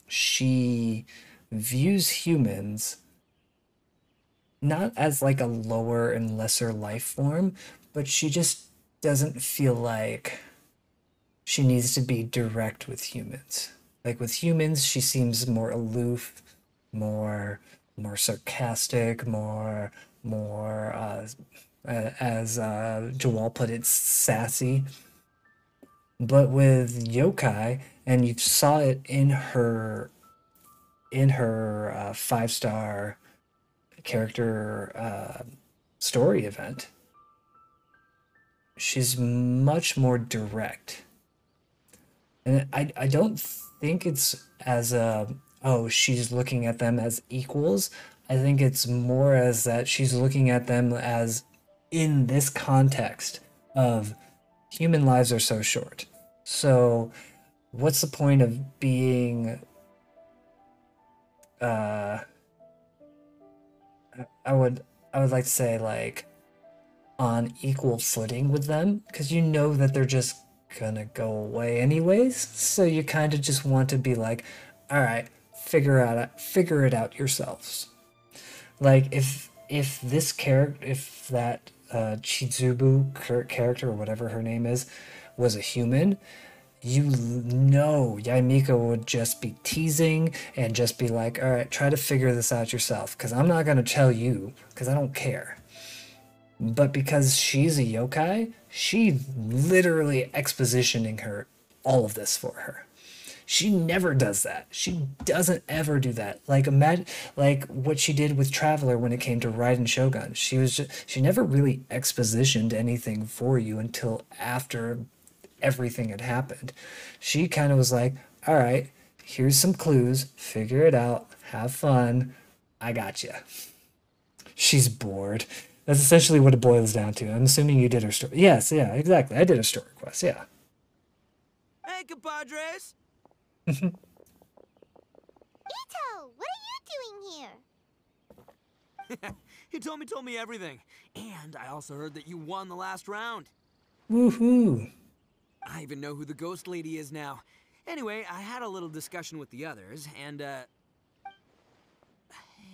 [SPEAKER 1] she views humans not as like a lower and lesser life form, but she just doesn't feel like she needs to be direct with humans. Like with humans, she seems more aloof, more sarcastic, more as Jawal put it, sassy. But with yokai, and you saw it in her 5-star character story event, she's much more direct. And I don't think it's as a, oh, she's looking at them as equals. I think it's more as that she's looking at them as, in this context of human lives are so short. So what's the point of being I would like to say like on equal footing with them, because you know that they're just gonna go away anyways, so you kind of just want to be like, all right, figure it out yourselves. Like if that Chizubu character, or whatever her name is, was a human, you know Yaimiko would just be teasing and just be like, all right, try to figure this out yourself, because I'm not going to tell you, because I don't care. But because she's a yokai, she literally expositioning her all of this for her. She never does that. She doesn't ever do that. Like imagine, like what she did with Traveler when it came to Raiden Shogun. She never really expositioned anything for you until after everything had happened. She kind of was like, all right, here's some clues, figure it out, have fun, I got you. She's bored. That's essentially what it boils down to. I'm assuming you did her story. Yes, yeah, exactly. I did a story quest, yeah.
[SPEAKER 9] Hey, compadres!
[SPEAKER 3] Ito, what are you doing here?
[SPEAKER 9] He told me everything. And I also heard that you won the last round.
[SPEAKER 1] Woohoo!
[SPEAKER 9] I even know who the ghost lady is now. Anyway, I had a little discussion with the others, and,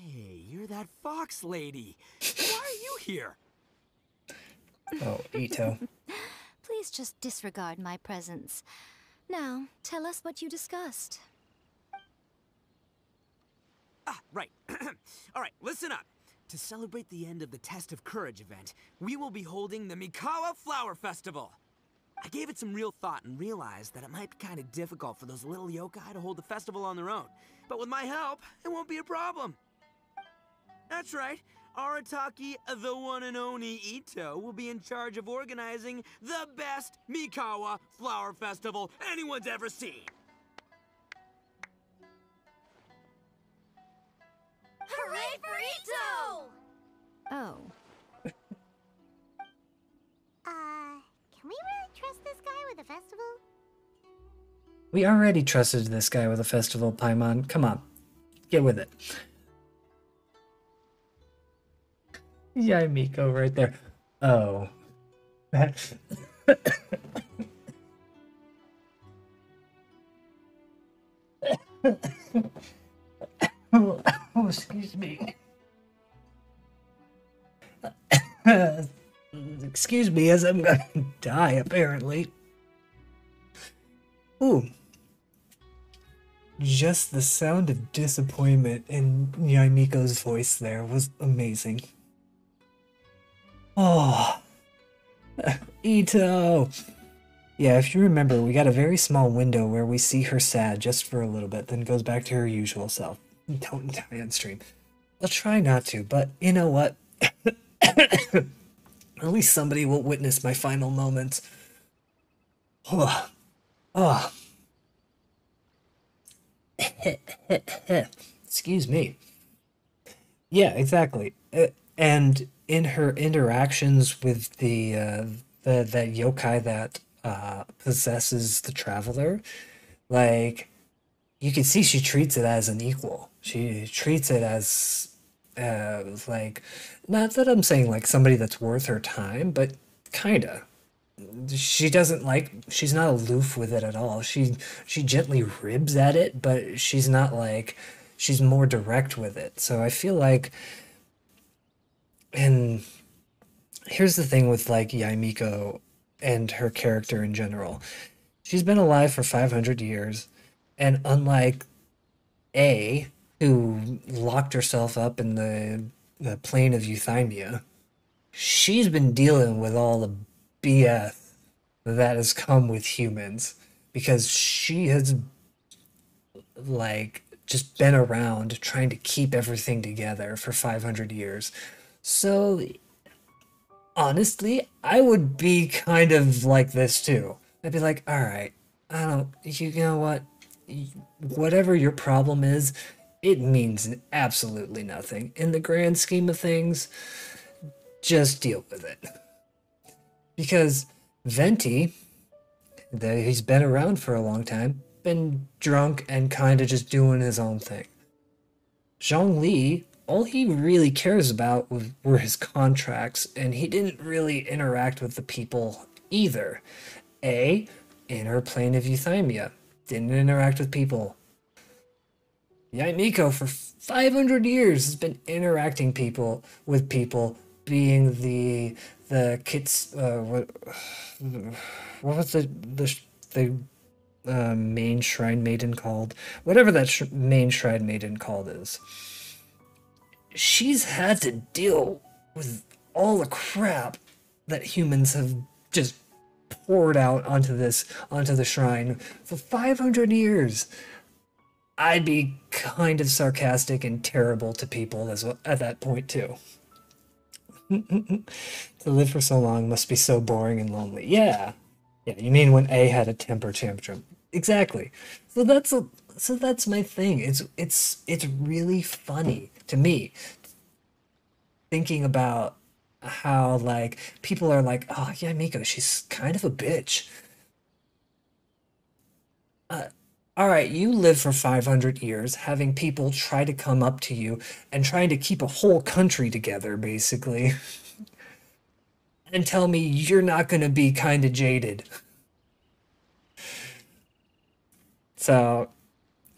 [SPEAKER 9] Hey, you're that fox lady. Why are you here?
[SPEAKER 1] Oh, Ito.
[SPEAKER 8] Please just disregard my presence. Now, tell us what you discussed.
[SPEAKER 9] Ah, right. All right, listen up. To celebrate the end of the Test of Courage event, we will be holding the Mikawa Flower Festival. I gave it some real thought and realized that it might be kind of difficult for those little yokai to hold the festival on their own. But with my help, it won't be a problem. That's right. Arataki, the one and only Ito, will be in charge of organizing the best Mikawa Flower Festival anyone's ever seen.
[SPEAKER 4] Hooray for Ito!
[SPEAKER 8] Oh.
[SPEAKER 3] Can we really trust this guy with a festival?
[SPEAKER 1] We already trusted this guy with a festival, Paimon. Come on. Get with it. Yeah, Miko right there. Oh. Oh, excuse me. Excuse me as I'm gonna die, apparently. Ooh. Just the sound of disappointment in Yaimiko's voice there was amazing. Oh. Ito! Yeah, if you remember, we got a very small window where we see her sad just for a little bit, then goes back to her usual self. Don't die on stream. I'll try not to, but you know what? At least somebody will witness my final moments. Oh, oh. Excuse me. Yeah, exactly. And in her interactions with the that yokai that possesses the traveler, like you can see she treats it as an equal. She treats it as like not that I'm saying like somebody that's worth her time, but kinda. She doesn't like she's not aloof with it at all. She gently ribs at it, but she's not like she's more direct with it. So I feel like and here's the thing with like Yaimiko and her character in general. She's been alive for 500 years, and unlike A, who locked herself up in the plane of euthymia, she's been dealing with all the BS that has come with humans because she has like just been around trying to keep everything together for 500 years. So honestly, I would be kind of like this too. I'd be like, all right, I don't, you know what? Whatever your problem is, it means absolutely nothing. In the grand scheme of things, just deal with it. Because Venti, he's been around for a long time, been drunk and kind of just doing his own thing. Zhongli, all he really cares about were his contracts, and he didn't really interact with the people either. A, in her plane of euthymia, didn't interact with people. Yaimiko, for 500 years, has been interacting with people, being the kids. What was the main shrine maiden called? Whatever that main shrine maiden called is. She's had to deal with all the crap that humans have just poured out onto the shrine for 500 years. I'd be kind of sarcastic and terrible to people at that point too. To live for so long must be so boring and lonely. Yeah. Yeah, you mean when A had a temper tantrum. Exactly. So that's my thing. It's really funny to me thinking about how like people are like, oh yeah, Miko, she's kind of a bitch. All right, you live for 500 years having people try to come up to you and trying to keep a whole country together, basically. And tell me you're not going to be kind of jaded. So,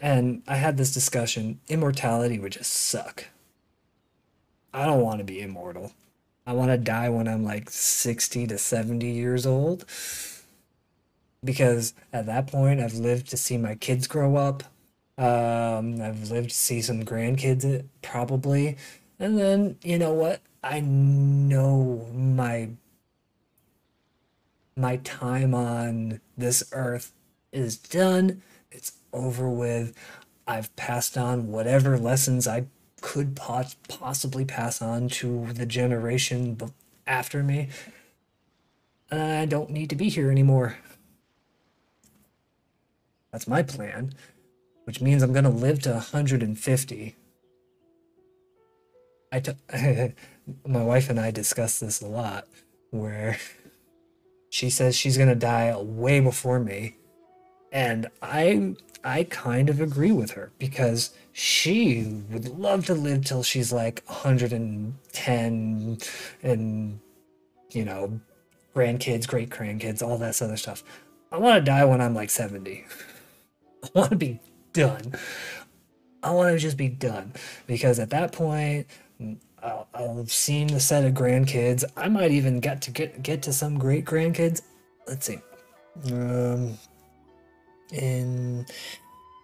[SPEAKER 1] and I had this discussion. Immortality would just suck. I don't want to be immortal. I want to die when I'm like 60 to 70 years old. Because at that point, I've lived to see my kids grow up. I've lived to see some grandkids, probably. And then, you know what? I know my time on this earth is done. It's over with. I've passed on whatever lessons I could possibly pass on to the generation after me. I don't need to be here anymore. That's my plan, which means I'm gonna live to 150. My wife and I discussed this a lot, where she says she's gonna die way before me, and I kind of agree with her because she would love to live till she's like 110 and you know, grandkids, great grandkids, all that other stuff. I want to die when I'm like 70. I want to be done. I want to just be done because at that point, I'll have seen the set of grandkids. I might even get to some great grandkids. Let's see. In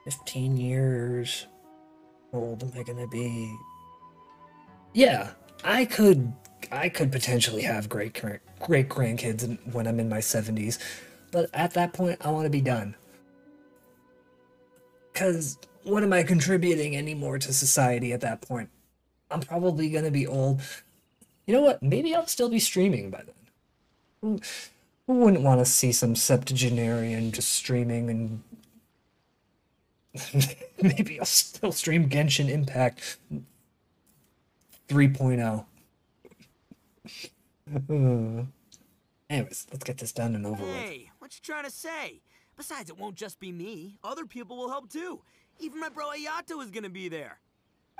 [SPEAKER 1] 15 years, how old am I gonna be? Yeah, I could potentially have great grandkids when I'm in my 70s. But at that point, I want to be done. Because what am I contributing anymore to society at that point? I'm probably going to be old. You know what? Maybe I'll still be streaming by then. Who wouldn't want to see some septuagenarian just streaming, and maybe I'll still stream Genshin Impact 3.0. Anyways, let's get this done and over with.
[SPEAKER 9] Hey, what you trying to say? Besides, it won't just be me. Other people will help too. Even my bro Ayato is gonna be there.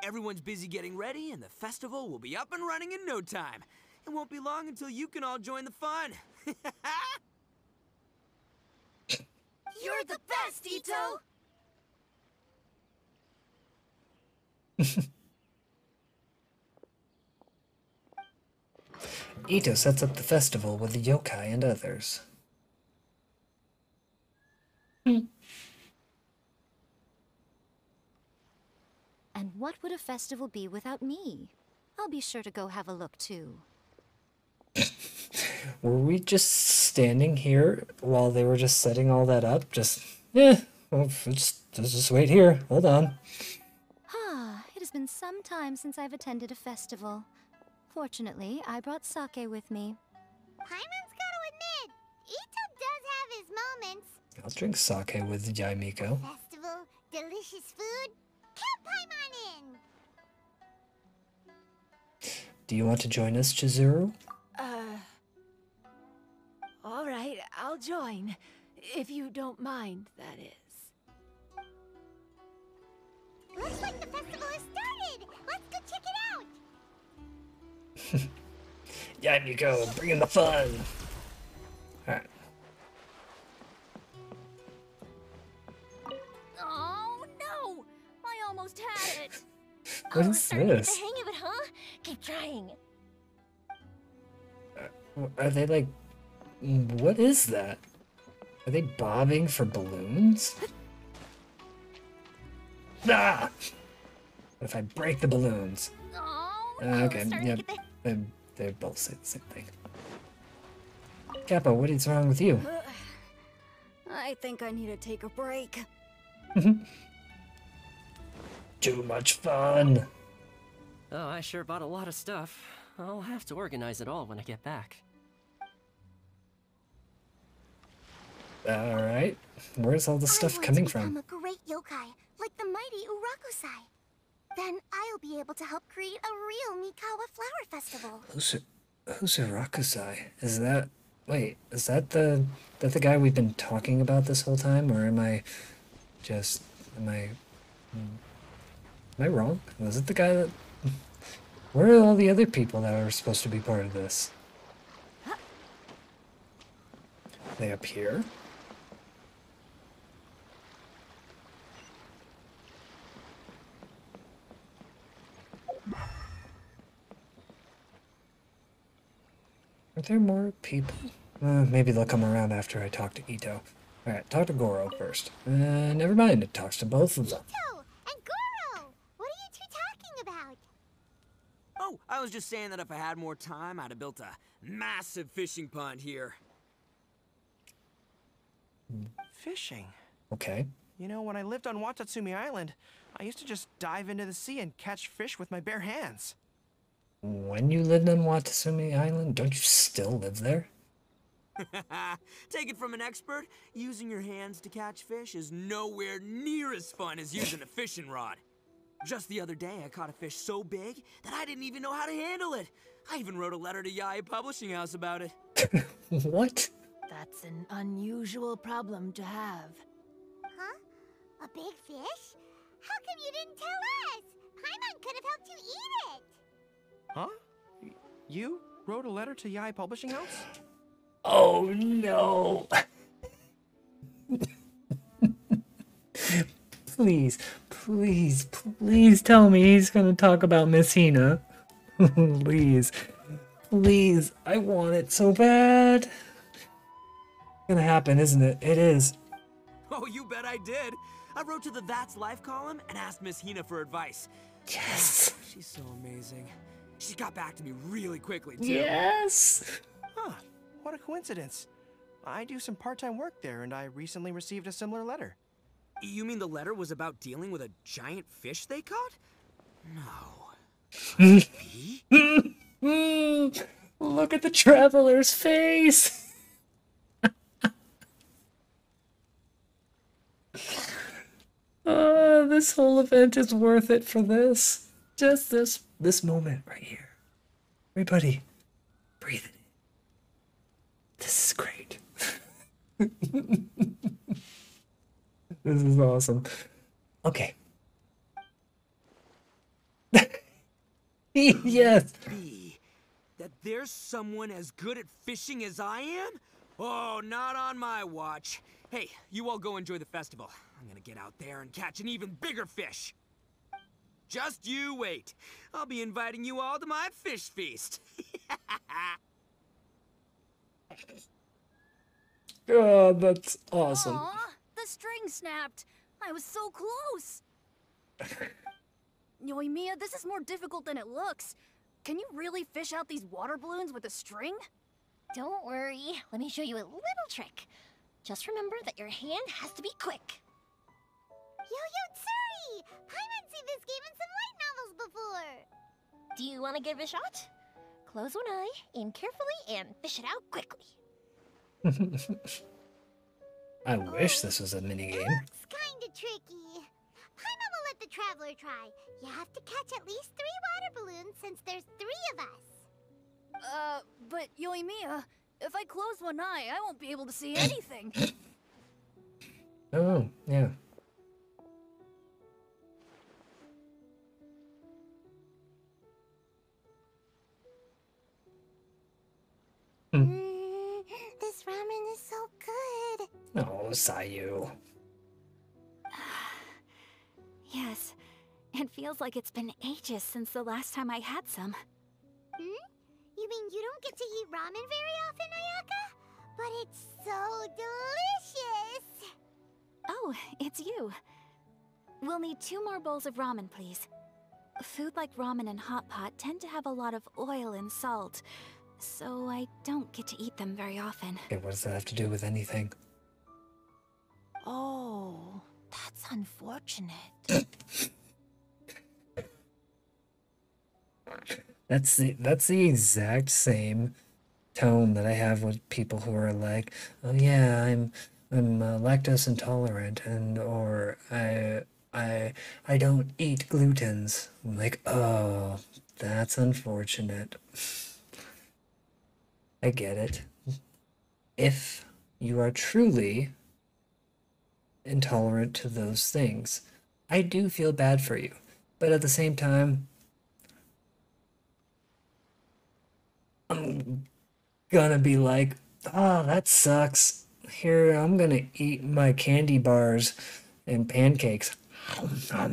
[SPEAKER 9] Everyone's busy getting ready, and the festival will be up and running in no time. It won't be long until you can all join the fun.
[SPEAKER 4] You're the best, Ito!
[SPEAKER 1] Ito sets up the festival with the yokai and others.
[SPEAKER 8] And what would a festival be without me? I'll be sure to go have a look too.
[SPEAKER 1] Were we just standing here while they were just setting all that up? Well, just wait here. Hold on.
[SPEAKER 8] It has been some time since I've attended a festival. Fortunately, I brought sake with me.
[SPEAKER 3] Paimon's gotta admit, Ito does have his moments.
[SPEAKER 1] I'll drink sake with Yaimiko.
[SPEAKER 3] Festival, delicious food, count Paimon in!
[SPEAKER 1] Do you want to join us, Chizuru?
[SPEAKER 5] All right, I'll join. If you don't mind, that is.
[SPEAKER 3] Looks like the festival has started! Let's go check it out!
[SPEAKER 1] Yaimiko, bring in the fun! Alright.
[SPEAKER 4] Oh no! I almost had it!
[SPEAKER 1] What is
[SPEAKER 4] starting to get
[SPEAKER 1] this?
[SPEAKER 4] the hang of it, huh? Keep trying.
[SPEAKER 1] Are they like... What is that? Are they bobbing for balloons? Ah! What if I break the balloons?
[SPEAKER 4] Oh, no,
[SPEAKER 1] Okay,
[SPEAKER 4] starting
[SPEAKER 1] yep.
[SPEAKER 4] to get the...
[SPEAKER 1] They both say the same thing. Kappa, what is wrong with you?
[SPEAKER 4] I think I need to take a break.
[SPEAKER 1] Too much fun!
[SPEAKER 10] Oh, I sure bought a lot of stuff. I'll have to organize it all when I get back.
[SPEAKER 1] Alright. Where's all this stuff coming from?
[SPEAKER 3] I want to become a great yokai, like the mighty Urakusai. Then I'll be able to help create a real Mikawa flower festival.
[SPEAKER 1] Who's Urakusai? Is that... Wait, is that the guy we've been talking about this whole time? Or am I just... Am I wrong? Was it the guy that... Where are all the other people that are supposed to be part of this? They up here? Are there more people? Maybe they'll come around after I talk to Ito. Alright, talk to Goro first. Never mind, it talks to both of them.
[SPEAKER 3] Ito and Goro! What are you two talking about?
[SPEAKER 9] Oh, I was just saying that if I had more time, I'd have built a massive fishing pond here.
[SPEAKER 11] Fishing?
[SPEAKER 1] Okay.
[SPEAKER 11] You know, when I lived on Watatsumi Island, I used to just dive into the sea and catch fish with my bare hands.
[SPEAKER 1] When you lived on Watatsumi Island, don't you still live there?
[SPEAKER 9] Take it from an expert, using your hands to catch fish is nowhere near as fun as using a fishing rod. Just the other day, I caught a fish so big that I didn't even know how to handle it. I even wrote a letter to Yae Publishing House about it.
[SPEAKER 1] What?
[SPEAKER 5] That's an unusual problem to have.
[SPEAKER 3] Huh? A big fish? How come you didn't tell us? Paimon could have helped you eat it!
[SPEAKER 11] Huh? You wrote a letter to Yae Publishing House?
[SPEAKER 1] Oh no! Please, please, please tell me he's gonna talk about Miss Hina. Please. Please, I want it so bad. It's gonna happen, isn't it? It is.
[SPEAKER 9] Oh, you bet I did. I wrote to the That's Life column and asked Miss Hina for advice.
[SPEAKER 1] Yes!
[SPEAKER 9] She's so amazing. She got back to me really quickly, too.
[SPEAKER 1] Yes!
[SPEAKER 11] Huh. What a coincidence. I do some part-time work there, and I recently received a similar letter.
[SPEAKER 9] You mean the letter was about dealing with a giant fish they caught? No.
[SPEAKER 1] Look at the traveler's face. This whole event is worth it for this. Just this moment right here. Everybody, breathe it in. This is great. This is awesome. Okay. Yes.
[SPEAKER 9] That there's someone as good at fishing as I am? Oh, not on my watch. Hey, you all go enjoy the festival. I'm gonna get out there and catch an even bigger fish. Just you wait. I'll be inviting you all to my fish feast.
[SPEAKER 1] Oh, that's awesome.
[SPEAKER 4] Aw, the string snapped. I was so close. Yoimiya, this is more difficult than it looks. Can you really fish out these water balloons with a string?
[SPEAKER 3] Don't worry. Let me show you a little trick. Just remember that your hand has to be quick. Yo-Yo Tsuri! Paimon's seen this game in some light novels before. Do you want to give it a shot? Close one eye, aim carefully, and fish it out quickly.
[SPEAKER 1] I wish this was a minigame.
[SPEAKER 3] It's kinda tricky. Paimon will let the traveler try. You have to catch at least 3 water balloons since there's 3 of us.
[SPEAKER 4] But Yoimiya, if I close one eye, I won't be able to see anything.
[SPEAKER 1] Oh, yeah.
[SPEAKER 3] This ramen is so good.
[SPEAKER 1] Oh, Sayu.
[SPEAKER 4] Yes, it feels like it's been ages since the last time I had some.
[SPEAKER 3] You mean you don't get to eat ramen very often, Ayaka? But it's so delicious!
[SPEAKER 4] Oh, it's you. We'll need 2 more bowls of ramen, please. Food like ramen and hot pot tend to have a lot of oil and salt, so I don't get to eat them very often.
[SPEAKER 1] Okay, what does that have to do with anything?
[SPEAKER 5] Oh, that's unfortunate.
[SPEAKER 1] That's the exact same tone that I have with people who are like, oh yeah, I'm lactose intolerant, and or I don't eat glutens. I'm like, oh, that's unfortunate. I get it. If you are truly intolerant to those things, I do feel bad for you. But at the same time, I'm gonna be like, oh, that sucks. Here, I'm gonna eat my candy bars and pancakes.
[SPEAKER 3] Yeah,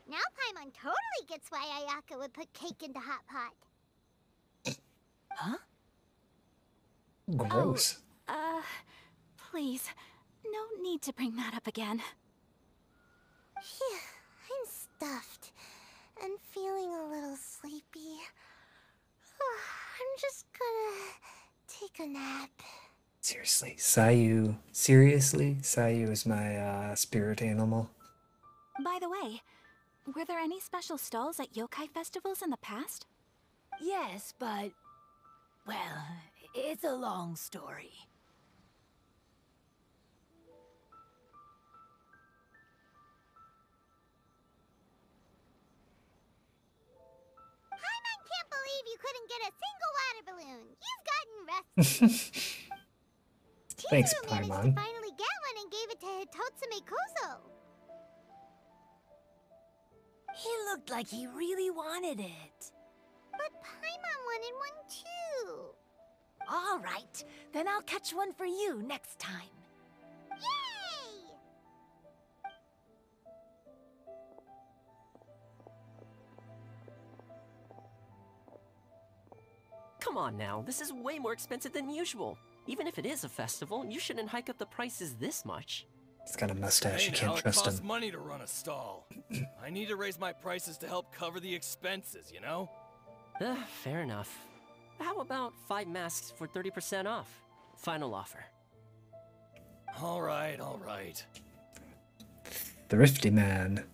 [SPEAKER 3] now Paimon totally gets why Ayaka would put cake into hot pot.
[SPEAKER 5] Huh?
[SPEAKER 1] Gross.
[SPEAKER 4] Please, no need to bring that up again.
[SPEAKER 3] Phew, I'm stuffed and feeling a little sleepy. I'm just gonna take a nap.
[SPEAKER 1] Seriously, Sayu. Seriously, Sayu is my spirit animal.
[SPEAKER 4] By the way, were there any special stalls at yokai festivals in the past?
[SPEAKER 5] Yes, but... well, it's a long story.
[SPEAKER 3] Paimon can't believe you couldn't get a single water balloon. You've gotten restless.
[SPEAKER 1] Thanks,
[SPEAKER 3] Chizuru managed
[SPEAKER 1] Paimon.
[SPEAKER 3] to finally get one and gave it to Hitotsume Kozo.
[SPEAKER 5] He looked like he really wanted it.
[SPEAKER 3] But Paimon wanted one too.
[SPEAKER 5] All right, then I'll catch one for you next time.
[SPEAKER 3] Yay!
[SPEAKER 10] Come on now, this is way more expensive than usual. Even if it is a festival, you shouldn't hike up the prices this much.
[SPEAKER 1] He's got a mustache, you
[SPEAKER 12] Hey,
[SPEAKER 1] can't
[SPEAKER 12] now,
[SPEAKER 1] trust
[SPEAKER 12] it costs
[SPEAKER 1] him.
[SPEAKER 12] money to run a stall. I need to raise my prices to help cover the expenses, you know?
[SPEAKER 10] Fair enough. How about 5 masks for 30% off? Final offer.
[SPEAKER 7] All right, all right.
[SPEAKER 1] Thrifty man.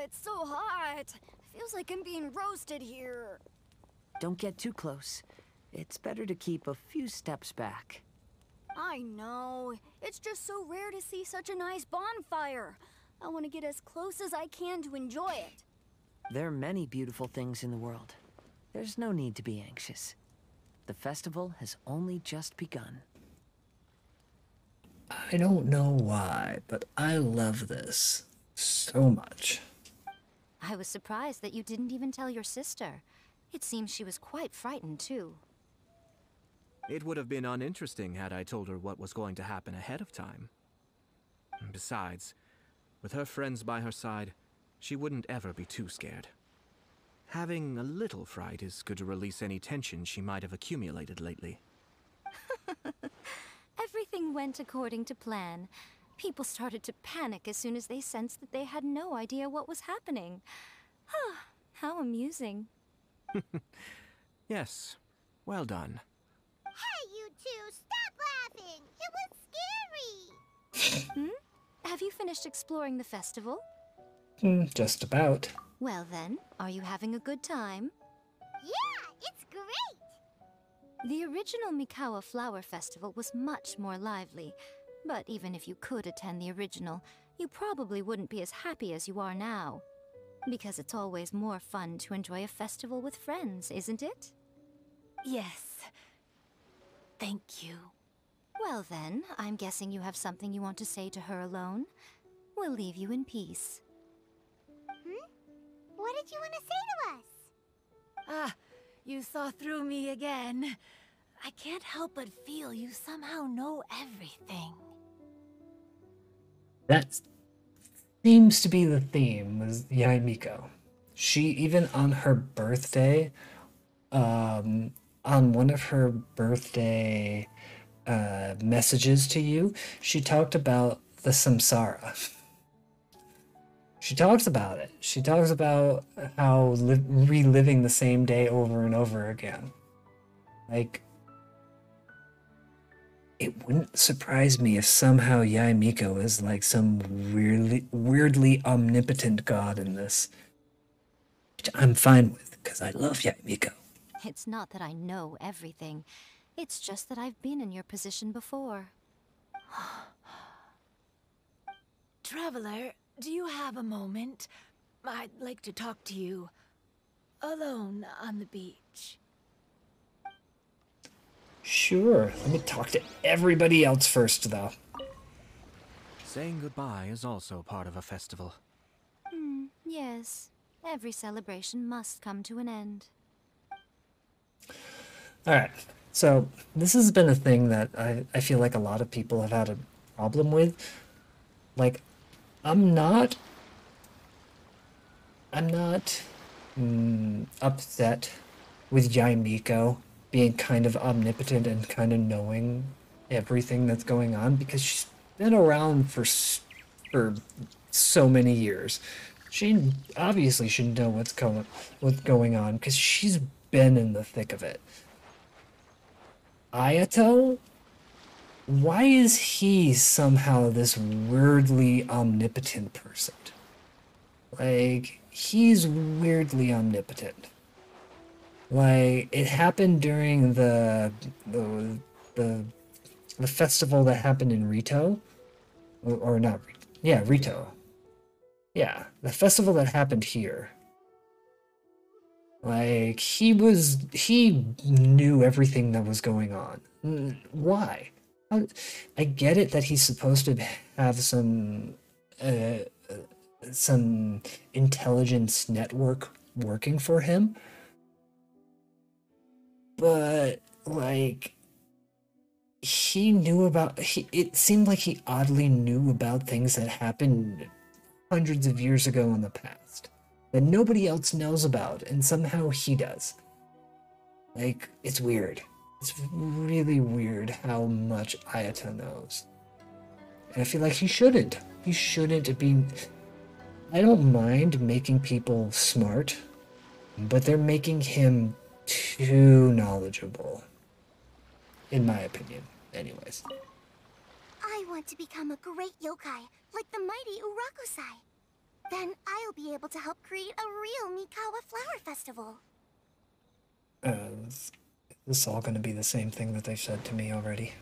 [SPEAKER 4] It's so hot. Feels like I'm being roasted here.
[SPEAKER 2] Don't get too close. It's better to keep a few steps back.
[SPEAKER 4] I know. It's just so rare to see such a nice bonfire. I want to get as close as I can to enjoy it.
[SPEAKER 2] There are many beautiful things in the world. There's no need to be anxious. The festival has only just begun.
[SPEAKER 1] I don't know why, but I love this so much.
[SPEAKER 8] I was surprised that you didn't even tell your sister. It seems she was quite frightened, too.
[SPEAKER 11] It would have been uninteresting had I told her what was going to happen ahead of time. Besides, with her friends by her side, she wouldn't ever be too scared. Having a little fright is good to release any tension she might have accumulated lately.
[SPEAKER 8] Everything went according to plan. People started to panic as soon as they sensed that they had no idea what was happening. How amusing.
[SPEAKER 11] Yes, well done.
[SPEAKER 3] Hey, you two, stop laughing! It was scary!
[SPEAKER 8] Have you finished exploring the festival?
[SPEAKER 1] Just about.
[SPEAKER 8] Well then, are you having a good time?
[SPEAKER 3] Yeah, it's great!
[SPEAKER 8] The original Mikawa Flower Festival was much more lively, but even if you could attend the original, you probably wouldn't be as happy as you are now. Because it's always more fun to enjoy a festival with friends, isn't it?
[SPEAKER 5] Yes. Thank you.
[SPEAKER 8] Well then, I'm guessing you have something you want to say to her alone. We'll leave you in peace.
[SPEAKER 3] What did you want to say to us?
[SPEAKER 5] Ah, you saw through me again. I can't help but feel you somehow know everything.
[SPEAKER 1] That seems to be the theme with Yaimiko. She, even on her birthday, on one of her birthday messages to you, she talked about the samsara. She talks about it. She talks about how reliving the same day over and over again. Like, it wouldn't surprise me if somehow Yaimiko is like some weirdly omnipotent god in this. Which I'm fine with, because I love Yaimiko.
[SPEAKER 8] It's not that I know everything. It's just that I've been in your position before.
[SPEAKER 5] Traveler, do you have a moment? I'd like to talk to you. Alone on the beach.
[SPEAKER 1] Sure, let me talk to everybody else first, though.
[SPEAKER 11] Saying goodbye is also part of a festival.
[SPEAKER 8] Yes. Every celebration must come to an end.
[SPEAKER 1] Alright, so this has been a thing that I feel like a lot of people have had a problem with. Like, I'm not upset with Yaimiko being kind of omnipotent and kind of knowing everything that's going on, because she's been around for so many years. She obviously should know what's going on, because she's been in the thick of it. Ayato? Why is he somehow this weirdly omnipotent person? Like, he's weirdly omnipotent. Like, it happened during the festival that happened in Rito. Or not Rito. Yeah, Rito. Yeah, the festival that happened here. Like, he knew everything that was going on. Why? I get it that he's supposed to have some intelligence network working for him, but like it seemed like he oddly knew about things that happened hundreds of years ago in the past that nobody else knows about, and somehow he does. Like, it's weird. It's really weird how much Ayato knows. And I feel like he shouldn't. He shouldn't be... I don't mind making people smart, but they're making him too knowledgeable. In my opinion, anyways.
[SPEAKER 3] I want to become a great yokai, like the mighty Urakusai. Then I'll be able to help create a real Mikawa flower festival.
[SPEAKER 1] Is this all going to be the same thing that they've said to me already?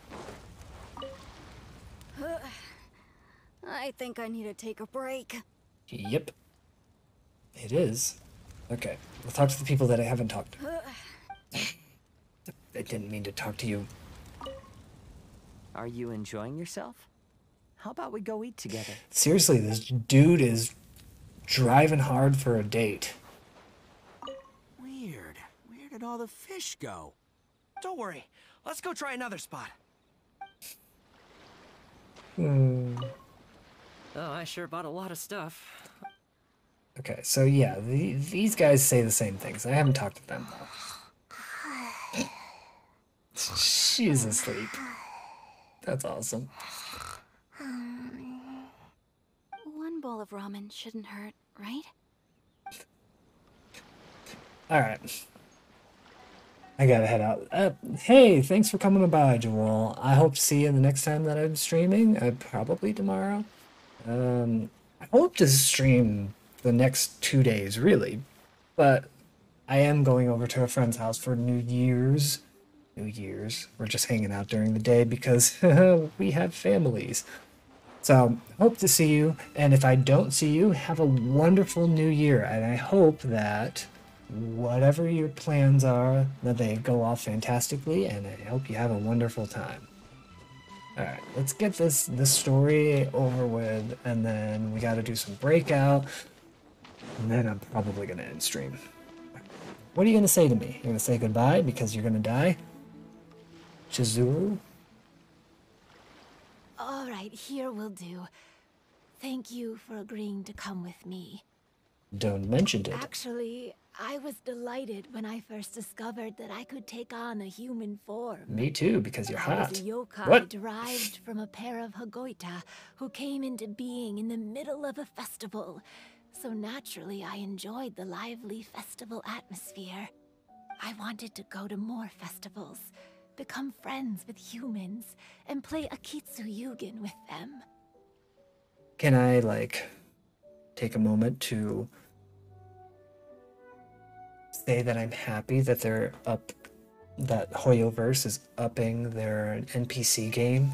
[SPEAKER 4] I think I need to take a break.
[SPEAKER 1] Yep. It is. Okay, let's talk to the people that I haven't talked to. I didn't mean to talk to you.
[SPEAKER 10] Are you enjoying yourself? How about we go eat together?
[SPEAKER 1] Seriously, this dude is driving hard for a date.
[SPEAKER 9] Weird. Where did all the fish go? Don't worry. Let's go try another spot.
[SPEAKER 1] Hmm.
[SPEAKER 10] Oh, I sure bought a lot of stuff.
[SPEAKER 1] Okay, so yeah, these guys say the same things. I haven't talked to them though. She's asleep. That's awesome.
[SPEAKER 8] One bowl of ramen shouldn't hurt, right?
[SPEAKER 1] Alright. I gotta head out. Hey, thanks for coming by, Joel. I hope to see you the next time that I'm streaming. Probably tomorrow. I hope to stream the next 2 days, really. But I am going over to a friend's house for New Year's. We're just hanging out during the day because we have families. So, hope to see you. And if I don't see you, have a wonderful new year. And I hope that whatever your plans are, that they go off fantastically. And I hope you have a wonderful time. Alright, let's get this story over with. And then we gotta do some breakout. And then I'm probably gonna end stream. What are you gonna say to me? You're gonna say goodbye because you're gonna die? Chizuru?
[SPEAKER 5] All right, here will do. Thank you for agreeing to come with me.
[SPEAKER 1] Don't mention it.
[SPEAKER 5] Actually, I was delighted when I first discovered that I could take on a human form.
[SPEAKER 1] Me too, because you're
[SPEAKER 5] I
[SPEAKER 1] hot.
[SPEAKER 5] was a yokai
[SPEAKER 1] What?
[SPEAKER 5] derived from a pair of Hagoita who came into being in the middle of a festival. So naturally, I enjoyed the lively festival atmosphere. I wanted to go to more festivals, become friends with humans, and play Akitsu Yugen with them.
[SPEAKER 1] Can I, like, take a moment to say that I'm happy that that Hoyoverse is upping their NPC game?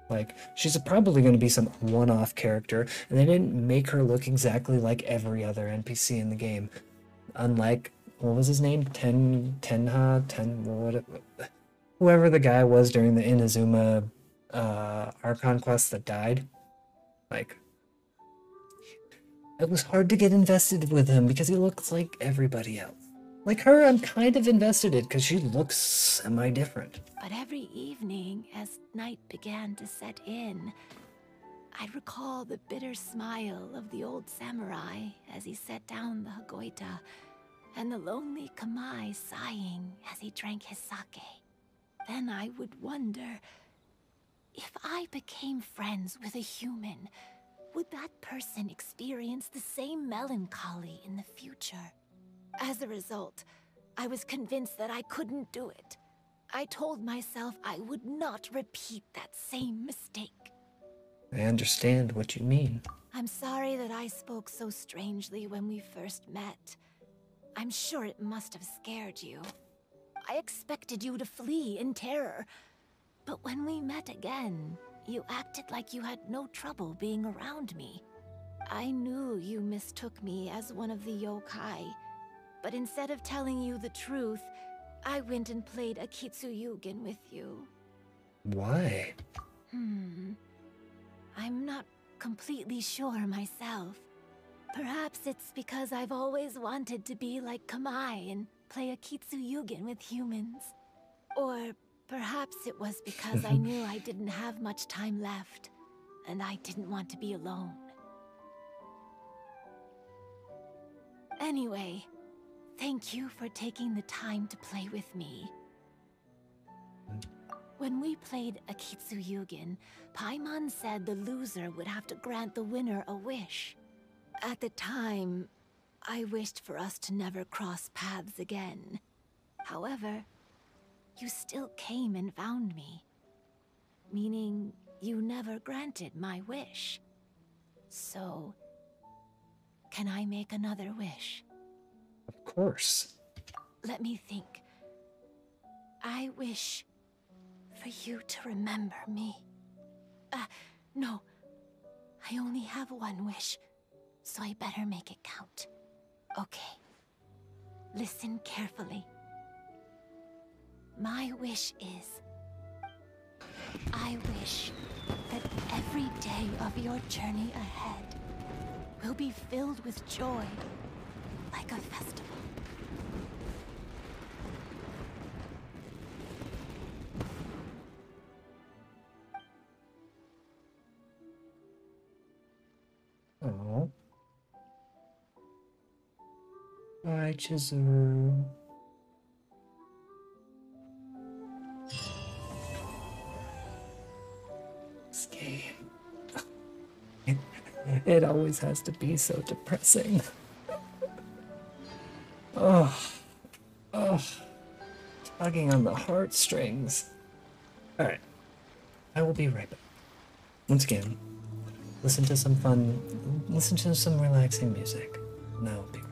[SPEAKER 1] Like, she's probably going to be some one-off character, and they didn't make her look exactly like every other NPC in the game. Unlike, what was his name? Whoever the guy was during the Inazuma Archon quest that died. Like, it was hard to get invested with him because he looks like everybody else. Like her, I'm kind of invested in because she looks semi-different.
[SPEAKER 5] But every evening, as night began to set in, I'd recall the bitter smile of the old samurai as he set down the Hagoita, and the lonely Kamai sighing as he drank his sake. Then I would wonder, if I became friends with a human, would that person experience the same melancholy in the future? As a result, I was convinced that I couldn't do it. I told myself I would not repeat that same mistake.
[SPEAKER 1] I understand what you mean.
[SPEAKER 5] I'm sorry that I spoke so strangely when we first met. I'm sure it must have scared you. I expected you to flee in terror. But when we met again, you acted like you had no trouble being around me. I knew you mistook me as one of the yokai. But instead of telling you the truth, I went and played Akitsu Yugen with you.
[SPEAKER 1] Why?
[SPEAKER 5] I'm not completely sure myself. Perhaps it's because I've always wanted to be like Kamai and play Akitsu Yugen with humans. Or perhaps it was because I knew I didn't have much time left, and I didn't want to be alone. Anyway, thank you for taking the time to play with me. When we played Akitsu Yugen, Paimon said the loser would have to grant the winner a wish. At the time, I wished for us to never cross paths again. However, you still came and found me. Meaning, you never granted my wish. So, can I make another wish?
[SPEAKER 1] Of course.
[SPEAKER 5] Let me think. I wish for you to remember me. No. I only have one wish, so I better make it count. Okay. Listen carefully. My wish is... I wish that every day of your journey ahead will be filled with joy, like a festival.
[SPEAKER 1] Oh. Bye, Chizuru. This game. It always has to be so depressing. Oh. Tugging on the heartstrings. Alright. I will be right back. Once again, listen to some relaxing music. And I will be right back.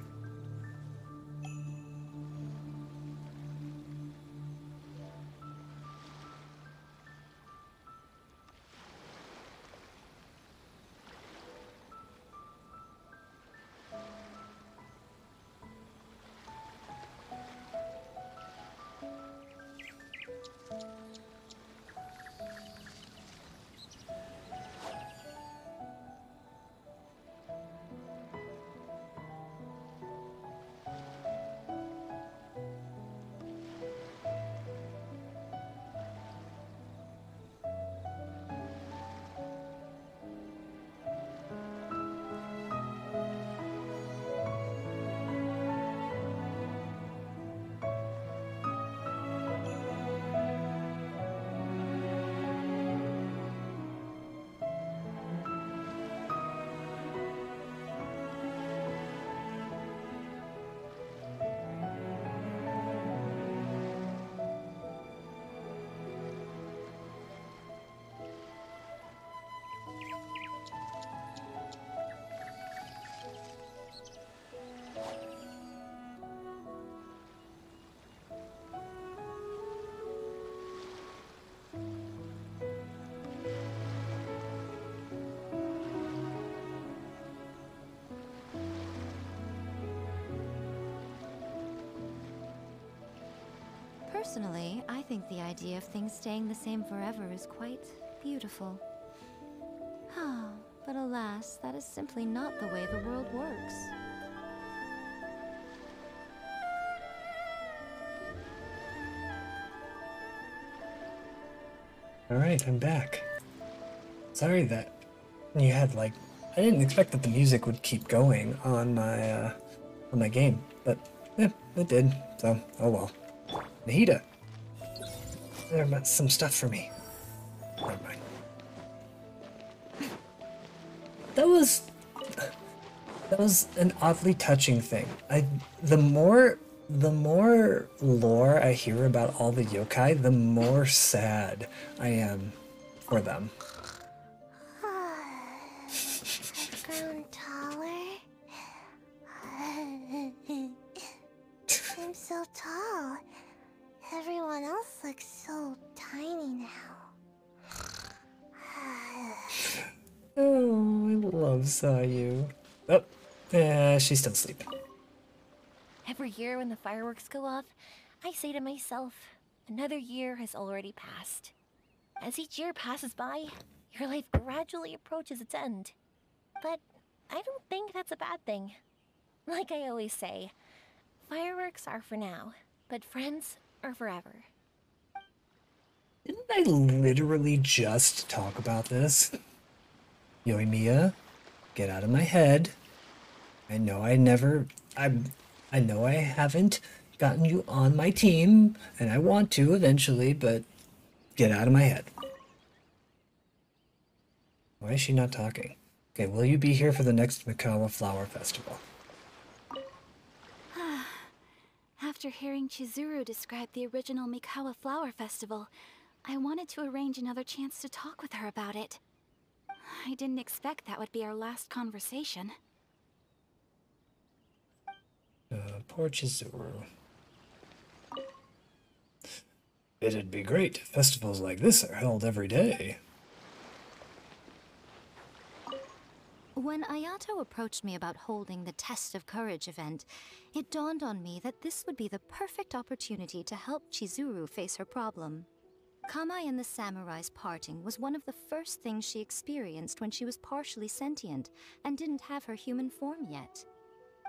[SPEAKER 8] Personally, I think the idea of things staying the same forever is quite beautiful. But alas, that is simply not the way the world works.
[SPEAKER 1] Alright, I'm back. Sorry that you had I didn't expect that the music would keep going on my game, but yeah, it did, so oh well. Nahida! There's some stuff for me. Never mind. That was an oddly touching thing. The more lore I hear about all the yokai, the more sad I am for them.
[SPEAKER 3] I've grown taller. I'm so tall. Everyone else looks so tiny now.
[SPEAKER 1] Oh, I love Sayu. Oh, yeah, she's still asleep.
[SPEAKER 12] Every year when the fireworks go off, I say to myself, another year has already passed. As each year passes by, your life gradually approaches its end. But I don't think that's a bad thing. Like I always say, fireworks are for now, but friends are forever.
[SPEAKER 1] Didn't I literally just talk about this? Yoimiya, get out of my head. I know I know I haven't gotten you on my team, and I want to eventually, but Get out of my head. Why is she not talking? Okay, will you be here for the next Mikawa Flower Festival?
[SPEAKER 13] After hearing Chizuru describe the original Mikawa Flower Festival, I wanted to arrange another chance to talk with her about it. I didn't expect that would be our last conversation.
[SPEAKER 1] Poor Chizuru. It'd be great if festivals like this are held every day.
[SPEAKER 8] When Ayato approached me about holding the Test of Courage event, it dawned on me that this would be the perfect opportunity to help Chizuru face her problem. Kamai and the samurai's parting was one of the first things she experienced when she was partially sentient and didn't have her human form yet.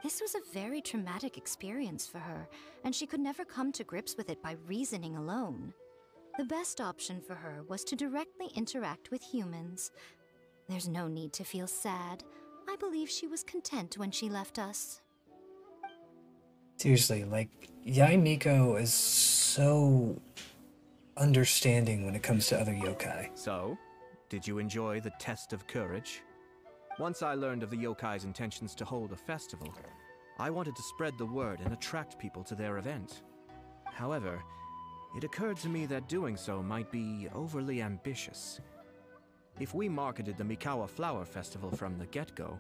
[SPEAKER 8] This was a very traumatic experience for her, and she could never come to grips with it by reasoning alone. The best option for her was to directly interact with humans. There's no need to feel sad. I believe she was content when she left us.
[SPEAKER 1] Seriously, like, Yae Miko is so understanding when it comes to other yokai.
[SPEAKER 11] So, did you enjoy the Test of Courage? Once I learned of the yokai's intentions to hold a festival, I wanted to spread the word and attract people to their event. However, it occurred to me that doing so might be overly ambitious. If we marketed the Mikawa Flower Festival from the get-go,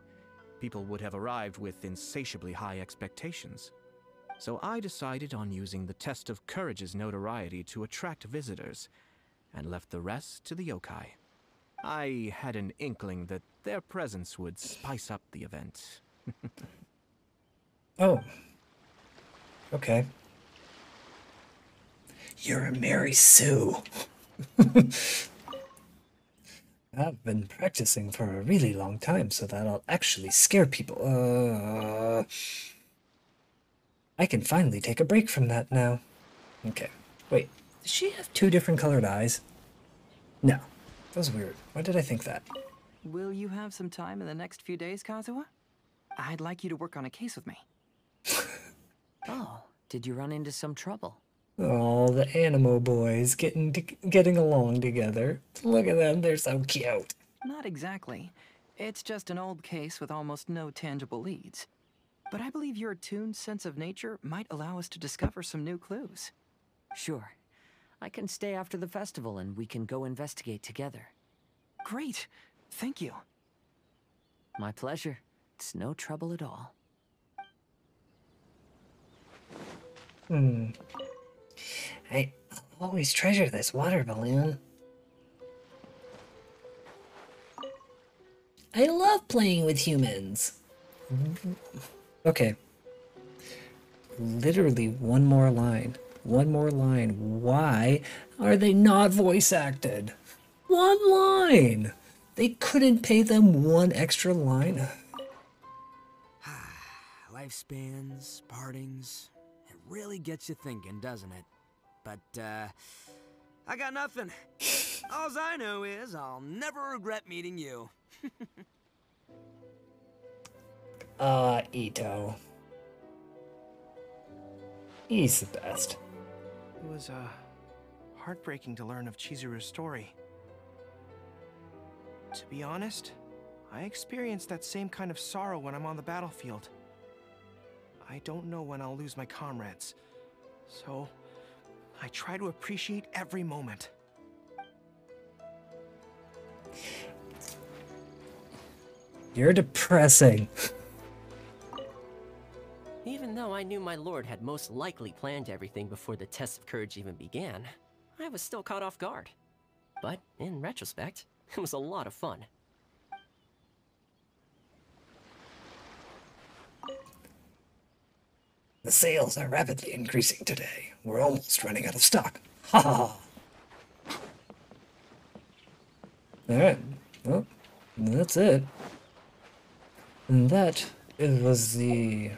[SPEAKER 11] people would have arrived with insatiably high expectations. So I decided on using the Test of Courage's notoriety to attract visitors, and left the rest to the yokai. I had an inkling that their presence would spice up the event.
[SPEAKER 1] Oh. Okay. You're a Mary Sue. I've been practicing for a really long time so that I'll actually scare people. I can finally take a break from that now. Okay. Wait, does she have two different colored eyes? No. That was weird. Why did I think that?
[SPEAKER 2] Will you have some time in the next few days, Kazuha? I'd like you to work on a case with me.
[SPEAKER 10] Oh, did you run into some trouble?
[SPEAKER 1] Oh, the Animo boys getting along together. Look at them, they're so cute.
[SPEAKER 2] Not exactly. It's just an old case with almost no tangible leads. But I believe your attuned sense of nature might allow us to discover some new clues.
[SPEAKER 10] Sure. I can stay after the festival and we can go investigate together.
[SPEAKER 2] Great. Thank you.
[SPEAKER 10] My pleasure. It's no trouble at all.
[SPEAKER 1] I always treasure this water balloon. I love playing with humans. Okay. Literally one more line. One more line. Why are they not voice acted? One line! They couldn't pay them one extra line.
[SPEAKER 9] Lifespans, partings, it really gets you thinking, doesn't it? But, I got nothing. All I know is I'll never regret meeting you.
[SPEAKER 1] Ito. He's the best.
[SPEAKER 14] It was, heartbreaking to learn of Chizuru's story. To be honest, I experienced that same kind of sorrow when I'm on the battlefield. I don't know when I'll lose my comrades, so I try to appreciate every moment.
[SPEAKER 1] You're depressing.
[SPEAKER 10] Even though I knew my lord had most likely planned everything before the test of courage even began, I was still caught off guard. But in retrospect, it was a lot of fun.
[SPEAKER 1] The sales are rapidly increasing today. We're almost running out of stock. Ha ha ha. Alright, well, that's it. And that was the...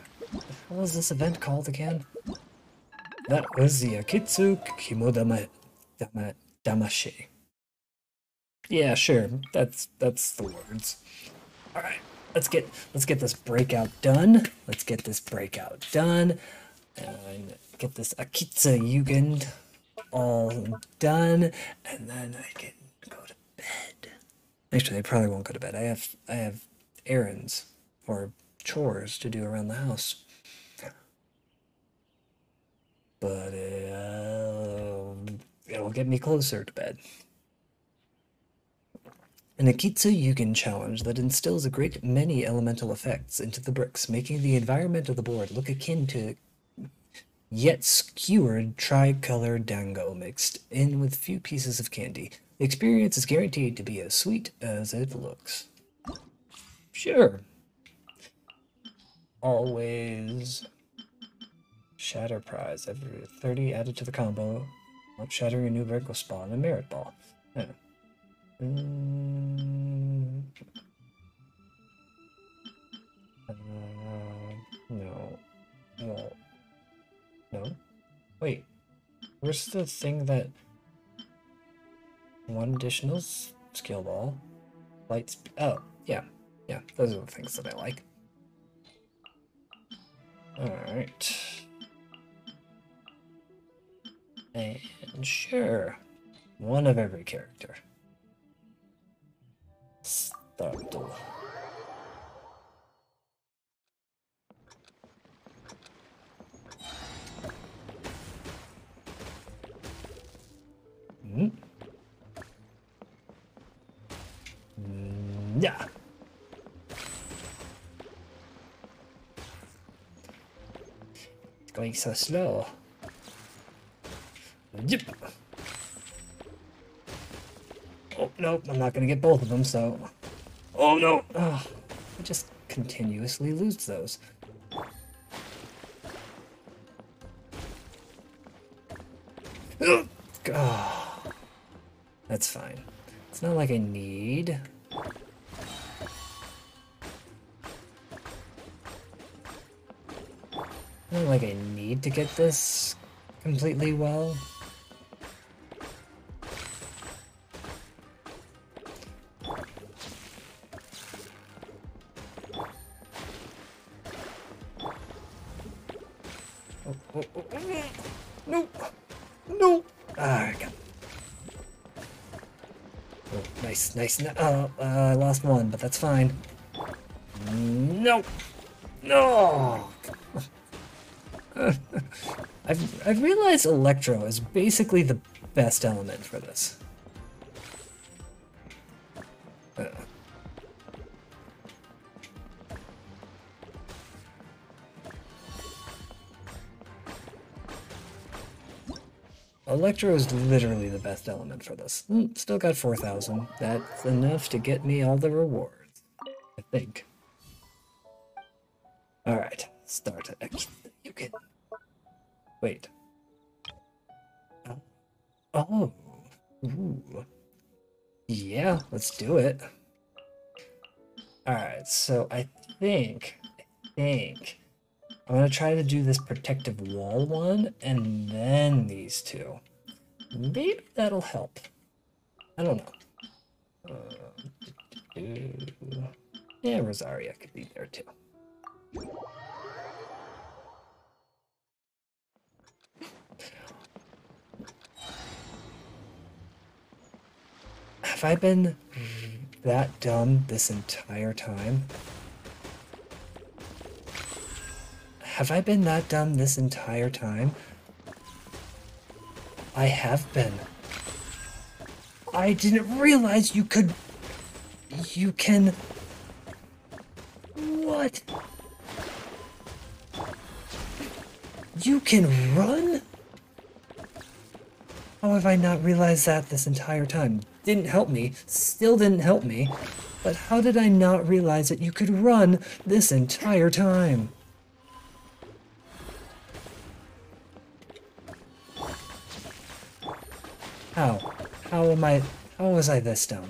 [SPEAKER 1] What was this event called again? That was the Akitsu Kimodameshi. Yeah, sure. That's the words. Alright, let's get this breakout done. Let's get this breakout done. And get this Akitsu Jugend all done, and then I can go to bed. Actually, I probably won't go to bed. I have errands or chores to do around the house. But it'll get me closer to bed. An Akitsu Yugen challenge that instills a great many elemental effects into the bricks, making the environment of the board look akin to yet skewered tri-colored dango mixed in with few pieces of candy. The experience is guaranteed to be as sweet as it looks. Sure. Always shatter prize. Every 30 added to the combo. Not shattering a new brick will spawn a merit ball. Yeah. No. No. No. Wait. Where's the thing that... One additional skill ball. Light speed. Oh, yeah. Yeah, those are the things that I like. Alright. And sure. One of every character. Startle. Yeah. It's going so slow. Yep. Oh, nope, I'm not gonna get both of them, so... Oh, no! Oh, I just continuously lose those. Oh, that's fine. It's not like I need... Not like I need to get this completely well. No! No! Ah, I got it. Oh, nice, nice. I lost one, but that's fine. No! No! I've realized Electro is basically the best element for this. Electro is literally the best element for this. Still got 4,000. That's enough to get me all the rewards, I think. Alright, start. You can... Wait. Oh. Ooh. Yeah, let's do it. Alright, so I think I'm gonna try to do this protective wall one, and then these two. Maybe that'll help. I don't know. Yeah, Rosaria could be there too. Have I been that dumb this entire time? Have I been that dumb this entire time? I have been. I didn't realize you could... You can... What? You can run? How have I not realized that this entire time? Didn't help me. Still didn't help me. But how did I not realize that you could run this entire time? How? How was I this dumb?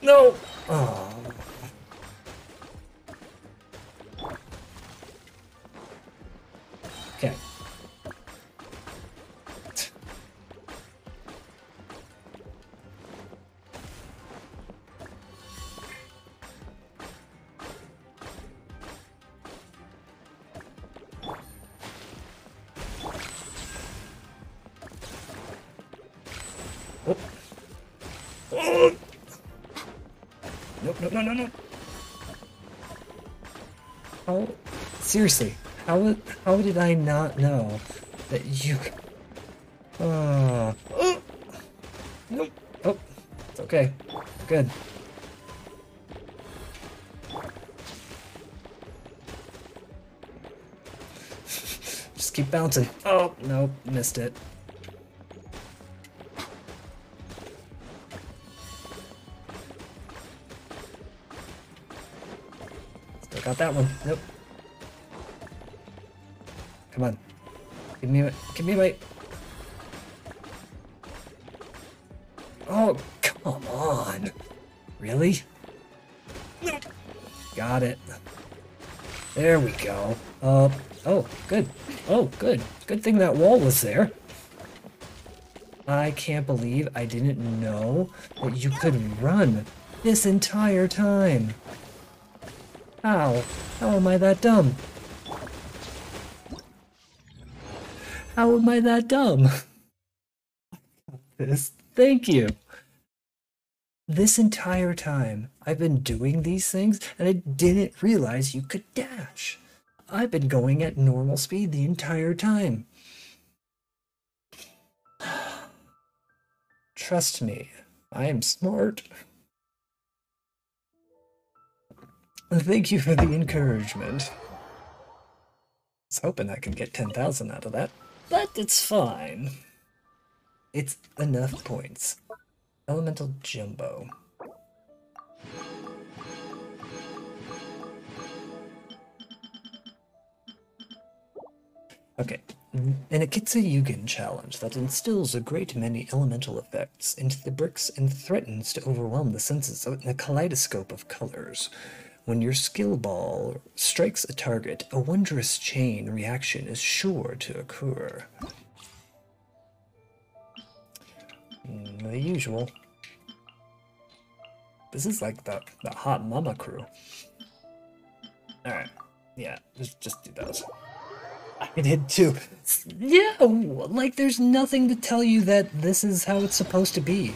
[SPEAKER 1] No! Oh. Okay. Oh! Nope, no, no, no, no. How? Seriously, how did I not know that you... Oh. Nope. Oh, it's okay. Good. Just keep bouncing. Oh, nope, missed it. Still got that one. Nope. Come on. Give me my... Oh, come on. Really? Nope. Got it. There we go. Oh, good. Oh, good. Good thing that wall was there. I can't believe I didn't know that you could run this entire time. How? How am I that dumb? How am I that dumb? Thank you. This entire time, I've been doing these things, and I didn't realize you could dash. I've been going at normal speed the entire time. Trust me, I am smart. Thank you for the encouragement. I was hoping I could get 10,000 out of that, but it's fine. It's enough points. Elemental Jumbo. Okay, an Akitsu challenge that instills a great many elemental effects into the bricks and threatens to overwhelm the senses in a kaleidoscope of colors. When your skill ball strikes a target, a wondrous chain reaction is sure to occur. The usual. This is like the hot mama crew. Alright, yeah, just do those. I did too. Yeah, like there's nothing to tell you that this is how it's supposed to be.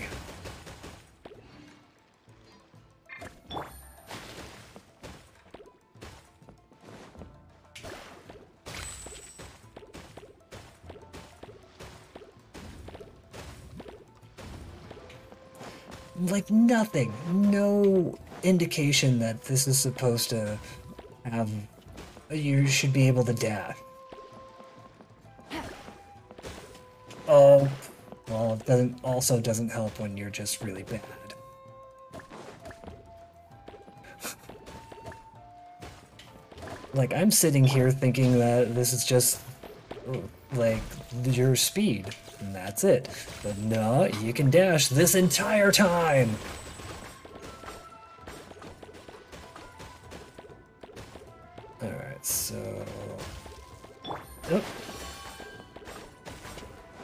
[SPEAKER 1] Like nothing. No indication that this is supposed to have... You should be able to dash. Oh, well, it also doesn't help when you're just really bad. Like, I'm sitting here thinking that this is just, like, your speed, and that's it. But no, you can dash this entire time! Alright, so... Nope.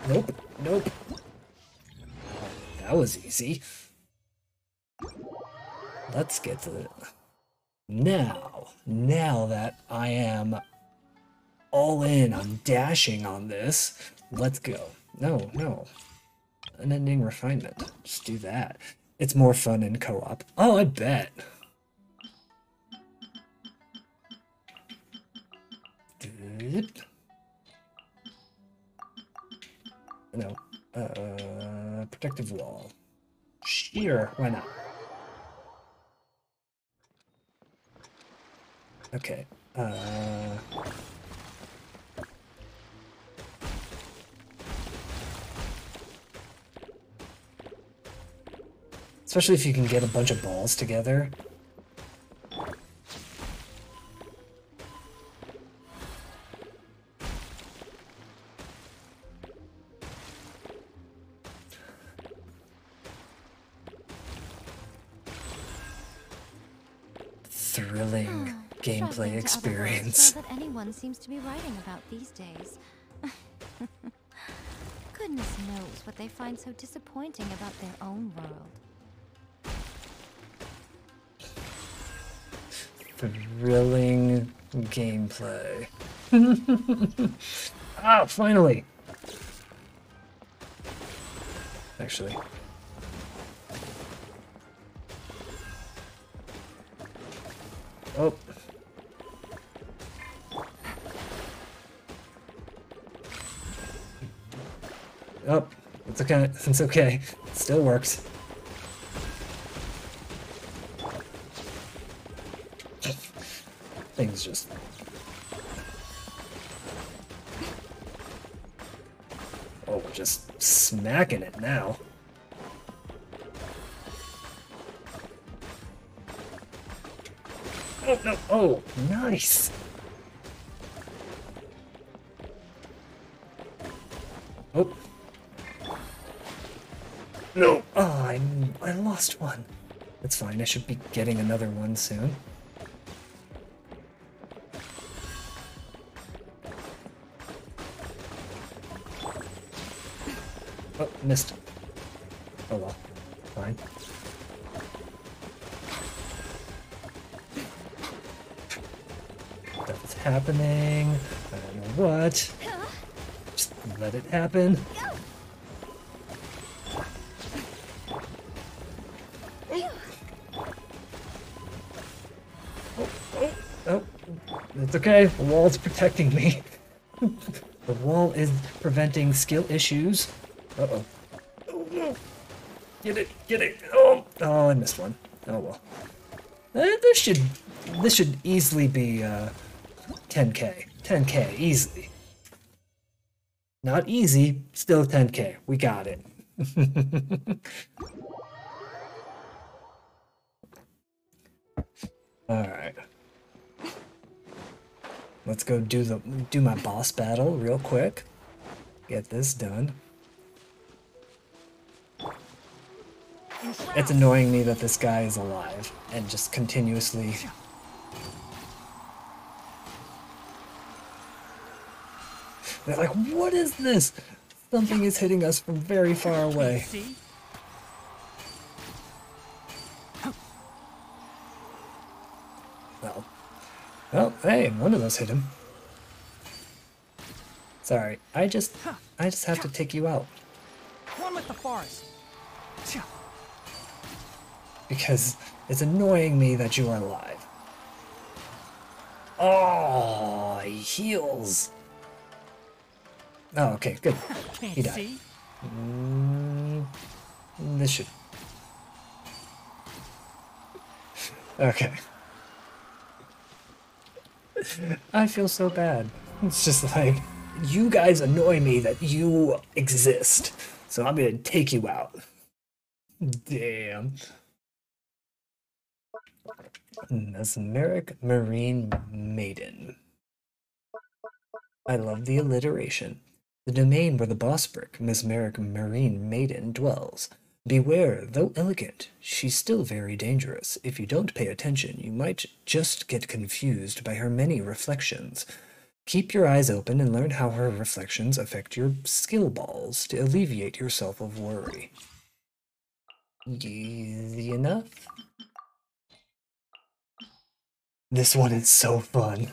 [SPEAKER 1] Nope, nope. That was easy. Let's get to it. Now that I am all in on dashing on this, let's go. No. Unending refinement. Just do that. It's more fun in co-op. Oh, I bet. No. Protective wall. Sure, why not? Okay. Especially if you can get a bunch of balls together. Thrilling gameplay experience.
[SPEAKER 8] That anyone seems to be writing about these days. Goodness knows what they find so disappointing about their own world.
[SPEAKER 1] Thrilling gameplay. Ah, finally! Oh. Oh, it's okay. It's okay. It still works. Things just... Oh, we're just smacking it now. Oh, no. Oh, nice. Oh. No. Oh, I lost one. That's fine. I should be getting another one soon. Oh, missed. Oh well. Fine. Stuff is happening. I don't know what. Just let it happen. Oh, it's okay. The wall's protecting me. The wall is preventing skill issues. Uh-oh. Oh, no. Get it, get it. Oh, oh, I missed one. Oh well. This should easily be 10k. 10k, easily. Not easy, still 10k. We got it. Alright. Let's go do my boss battle real quick. Get this done. It's annoying me that this guy is alive and just continuously... They're like, what is this? Something is hitting us from very far away. Well, hey, one of those hit him. Sorry, I just have to take you out.
[SPEAKER 2] One with the forest.
[SPEAKER 1] Because it's annoying me that you are alive. Oh, he heals. Oh, okay, good. He died. This should... Okay. I feel so bad. It's just like, you guys annoy me that you exist, so I'm gonna take you out. Damn. Mesmeric Marine Maiden. I love the alliteration. The domain where the boss brick, Mesmeric Marine Maiden, dwells. Beware, though elegant, she's still very dangerous. If you don't pay attention, you might just get confused by her many reflections. Keep your eyes open and learn how her reflections affect your skill balls to alleviate yourself of worry. Easy enough? This one is so fun.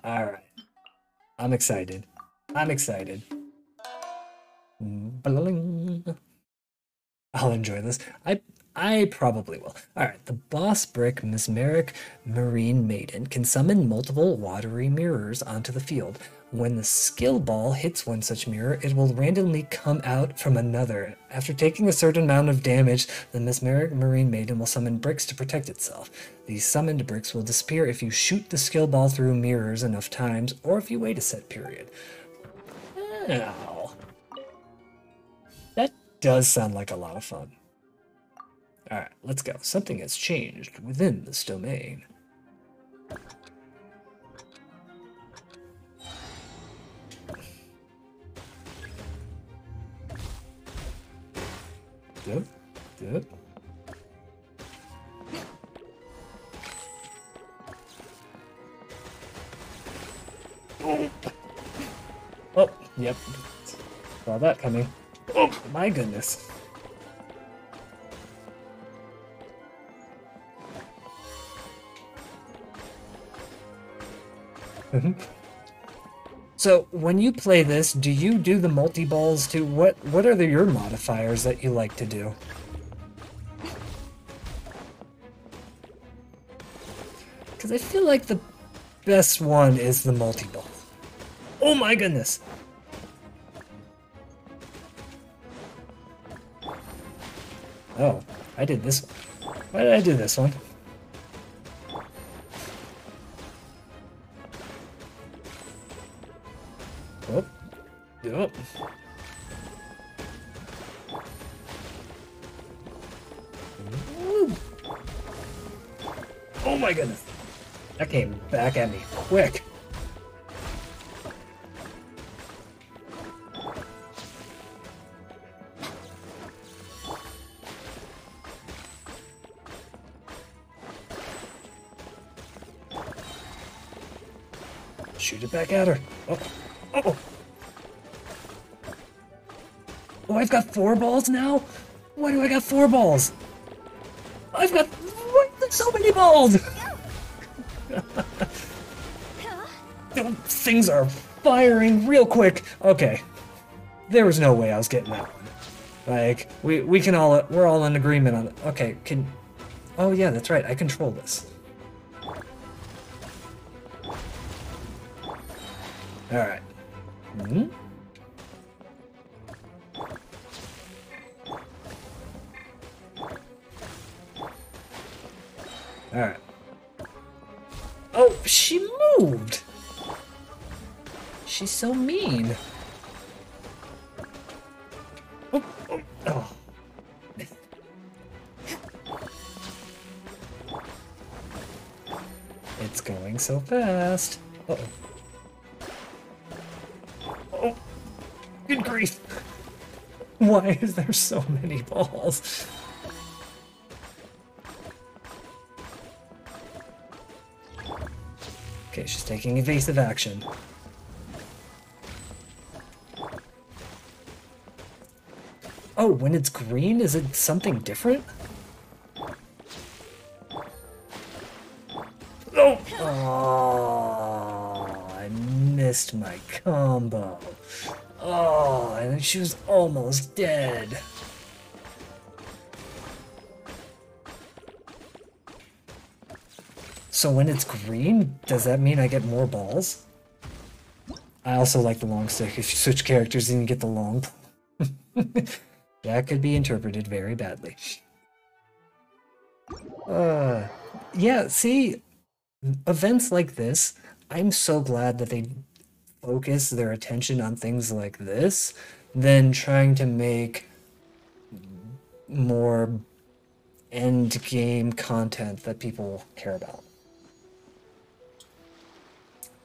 [SPEAKER 1] Alright. I'm excited. I'm excited. Bling. I'll enjoy this. I probably will. Alright, the boss brick Mesmeric Marine Maiden can summon multiple watery mirrors onto the field. When the skill ball hits one such mirror, it will randomly come out from another. After taking a certain amount of damage, the Mesmeric Marine Maiden will summon bricks to protect itself. These summoned bricks will disappear if you shoot the skill ball through mirrors enough times, or if you wait a set period. Ow. That does sound like a lot of fun. Alright, let's go. Something has changed within this domain. Good. Oh, yep. Saw that coming. Oh, my goodness. So, when you play this, do you do the multi-balls too? What are your modifiers that you like to do? Because I feel like the best one is the multi-ball. Oh my goodness! Oh, I did this one. Why did I do this one? Oh. Oh. Ooh. Oh my goodness! That came back at me quick. Shoot it back at her. Oh. Oh. Oh, I've got 4 balls now? Why do I got 4 balls? I've got so many balls! Things are firing real quick. Okay. There was no way I was getting that one. Like, we're all in agreement on it. Okay, oh yeah, that's right, I control this. Alright. Mm-hmm. Alright. Oh, she moved! She's so mean. Oh, oh, oh. It's going so fast. Uh-oh. Oh, good grief. Why is there so many balls? Okay, she's taking evasive action. Oh, when it's green, is it something different? Oh! Oh, I missed my combo. Oh, and she was almost dead. So when it's green, does that mean I get more balls? I also like the long stick. If you switch characters, then you get the long. That could be interpreted very badly. Yeah, see, events like this, I'm so glad that they focus their attention on things like this than trying to make more end game content that people care about.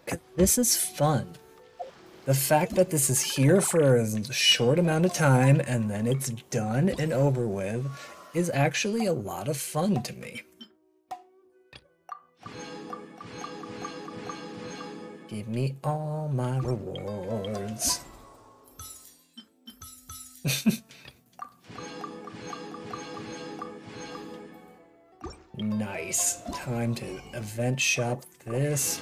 [SPEAKER 1] 'Cause this is fun. The fact that this is here for a short amount of time and then it's done and over with is actually a lot of fun to me. Give me all my rewards. Nice. Time to event shop this.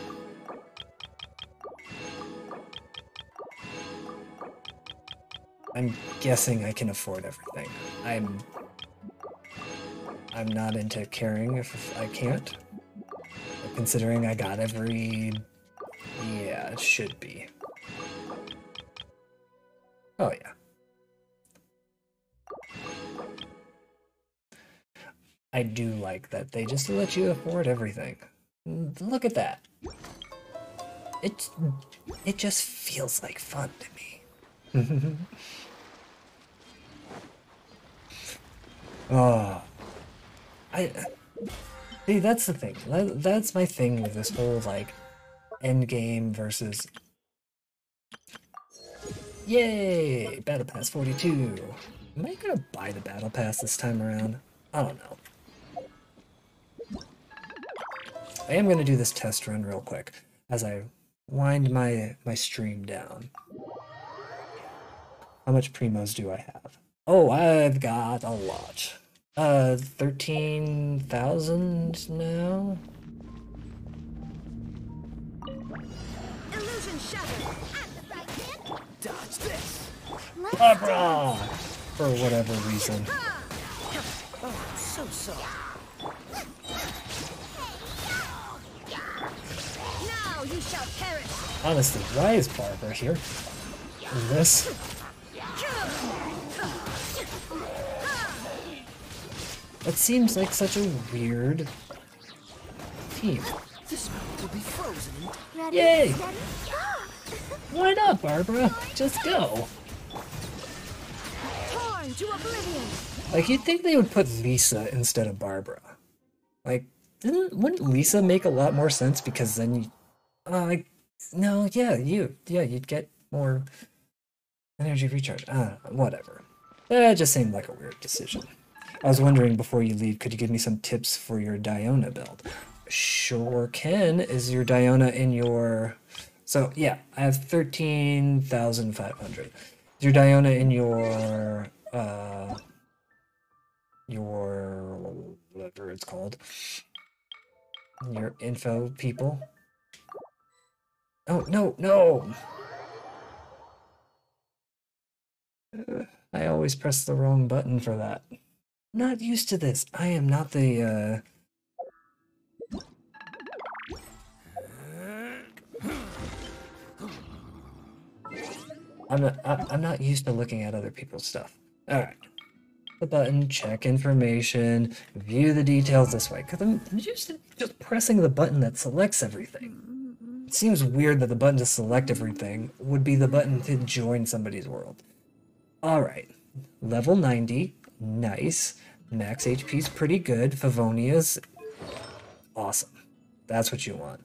[SPEAKER 1] I'm guessing I can afford everything. I'm not into caring if I can't. But considering I got every... Yeah, it should be. Oh yeah. I do like that they just let you afford everything. Look at that. It just feels like fun to me. Oh, see, that's the thing. That's my thing with this whole, like, endgame versus... Yay! Battle Pass 42. Am I gonna buy the Battle Pass this time around? I don't know. I am gonna do this test run real quick as I wind my stream down. How much primos do I have? Oh, I've got a lot. 13,000 now?
[SPEAKER 3] Illusion shattered.
[SPEAKER 9] Dodge this!
[SPEAKER 1] Abra! For whatever reason.
[SPEAKER 9] Oh, so.
[SPEAKER 4] shall perish.
[SPEAKER 1] Honestly, why is Barbara here? In this? It seems like such a weird team.
[SPEAKER 9] This mount will be frozen.
[SPEAKER 3] Ready?
[SPEAKER 1] Yay!
[SPEAKER 3] Steady?
[SPEAKER 1] Why not, Barbara? Just go.
[SPEAKER 4] Torn to oblivion.
[SPEAKER 1] Like, you'd think they would put Lisa instead of Barbara. Like, wouldn't Lisa make a lot more sense? Because then you, like, no, yeah, you'd get more energy recharge. Whatever. That just seemed like a weird decision. I was wondering before you leave, could you give me some tips for your Diona build? Sure can. Is your Diona in your... So, yeah, I have 13,500. Is your Diona in your whatever it's called, your info people? Oh, no! I always press the wrong button for that. Not used to this. I am not the, I'm not used to looking at other people's stuff. Alright. The button, check information, view the details this way. Because I'm used to just pressing the button that selects everything. It seems weird that the button to select everything would be the button to join somebody's world. Alright. Level 90. Nice. Max HP's pretty good. Favonia's awesome. That's what you want.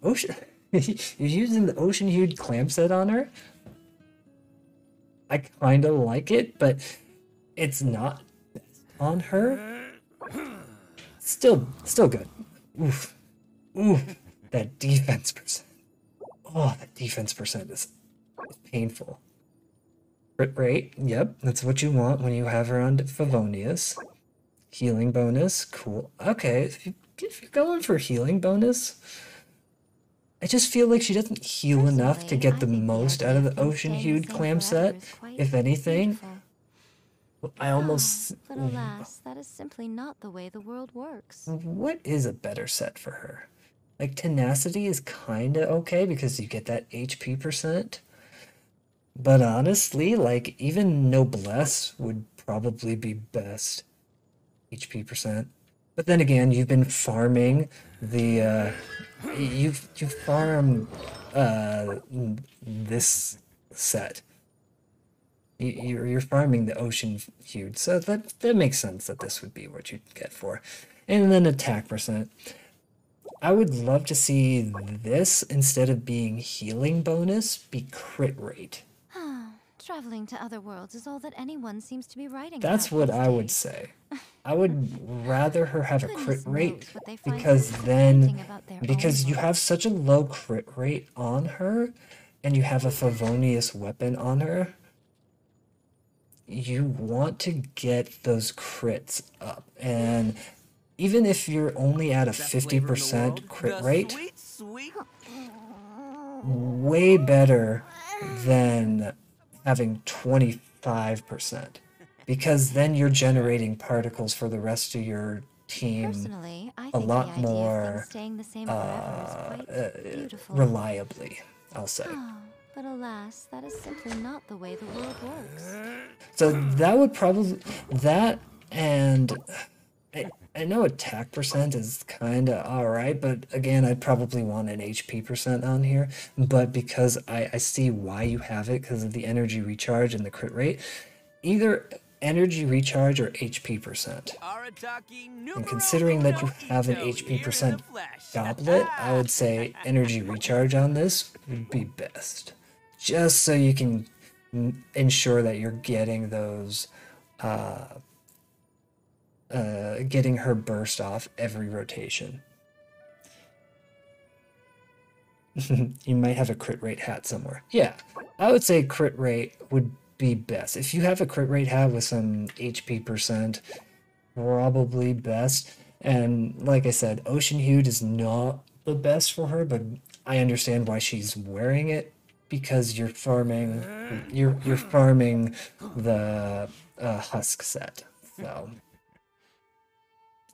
[SPEAKER 1] Ocean... You're using the ocean-hued clamp set on her? I kind of like it, but it's not on her. Still good. Oof. That defense percent. Oh, that defense percent is painful. Crit rate, yep, that's what you want when you have her on Favonius. Healing bonus, cool. Okay, if you're going for healing bonus, I just feel like she doesn't heal enough to get the most out of the ocean-hued clam set. If anything, I almost...
[SPEAKER 8] But alas, that is simply not the way the world works.
[SPEAKER 1] What is a better set for her? Like, tenacity is kinda okay because you get that HP percent. But honestly, like, even noblesse would probably be best. HP percent. But then again, you've been farming the, you farm, this set. You're farming the ocean hued, so that makes sense that this would be what you'd get for. And then attack percent. I would love to see this, instead of being healing bonus, be crit rate.
[SPEAKER 8] Traveling to other worlds is all that anyone seems to be writing
[SPEAKER 1] That's
[SPEAKER 8] about
[SPEAKER 1] what
[SPEAKER 8] these
[SPEAKER 1] I would
[SPEAKER 8] days.
[SPEAKER 1] say. I would rather her have a crit
[SPEAKER 8] Goodness
[SPEAKER 1] rate,
[SPEAKER 8] knows what they find
[SPEAKER 1] because
[SPEAKER 8] so
[SPEAKER 1] then,
[SPEAKER 8] exciting about their
[SPEAKER 1] because
[SPEAKER 8] own
[SPEAKER 1] you have such a low crit rate on her, and you have a Favonius weapon on her, you want to get those crits up. And even if you're only at a 50% crit rate, way better than having 25%, because then you're generating particles for the rest of your team
[SPEAKER 8] Personally, I
[SPEAKER 1] a
[SPEAKER 8] think
[SPEAKER 1] lot
[SPEAKER 8] the idea of
[SPEAKER 1] more
[SPEAKER 8] things staying the same forever is quite beautiful.
[SPEAKER 1] reliably, I'll say.
[SPEAKER 8] But alas, that is simply not the way the world works.
[SPEAKER 1] So that would probably, that, and I know attack percent is kind of alright, but again, I'd probably want an HP percent on here. But because I see why you have it, because of the energy recharge and the crit rate, either energy recharge or HP percent. And considering that you have an HP percent goblet, I would say energy recharge on this would be best. Just so you can ensure that you're getting those, getting her burst off every rotation. You might have a crit rate hat somewhere. Yeah, I would say crit rate would be best. If you have a crit rate hat with some HP percent, probably best. And like I said, Ocean Hued is not the best for her, but I understand why she's wearing it, because you're farming the husk set. So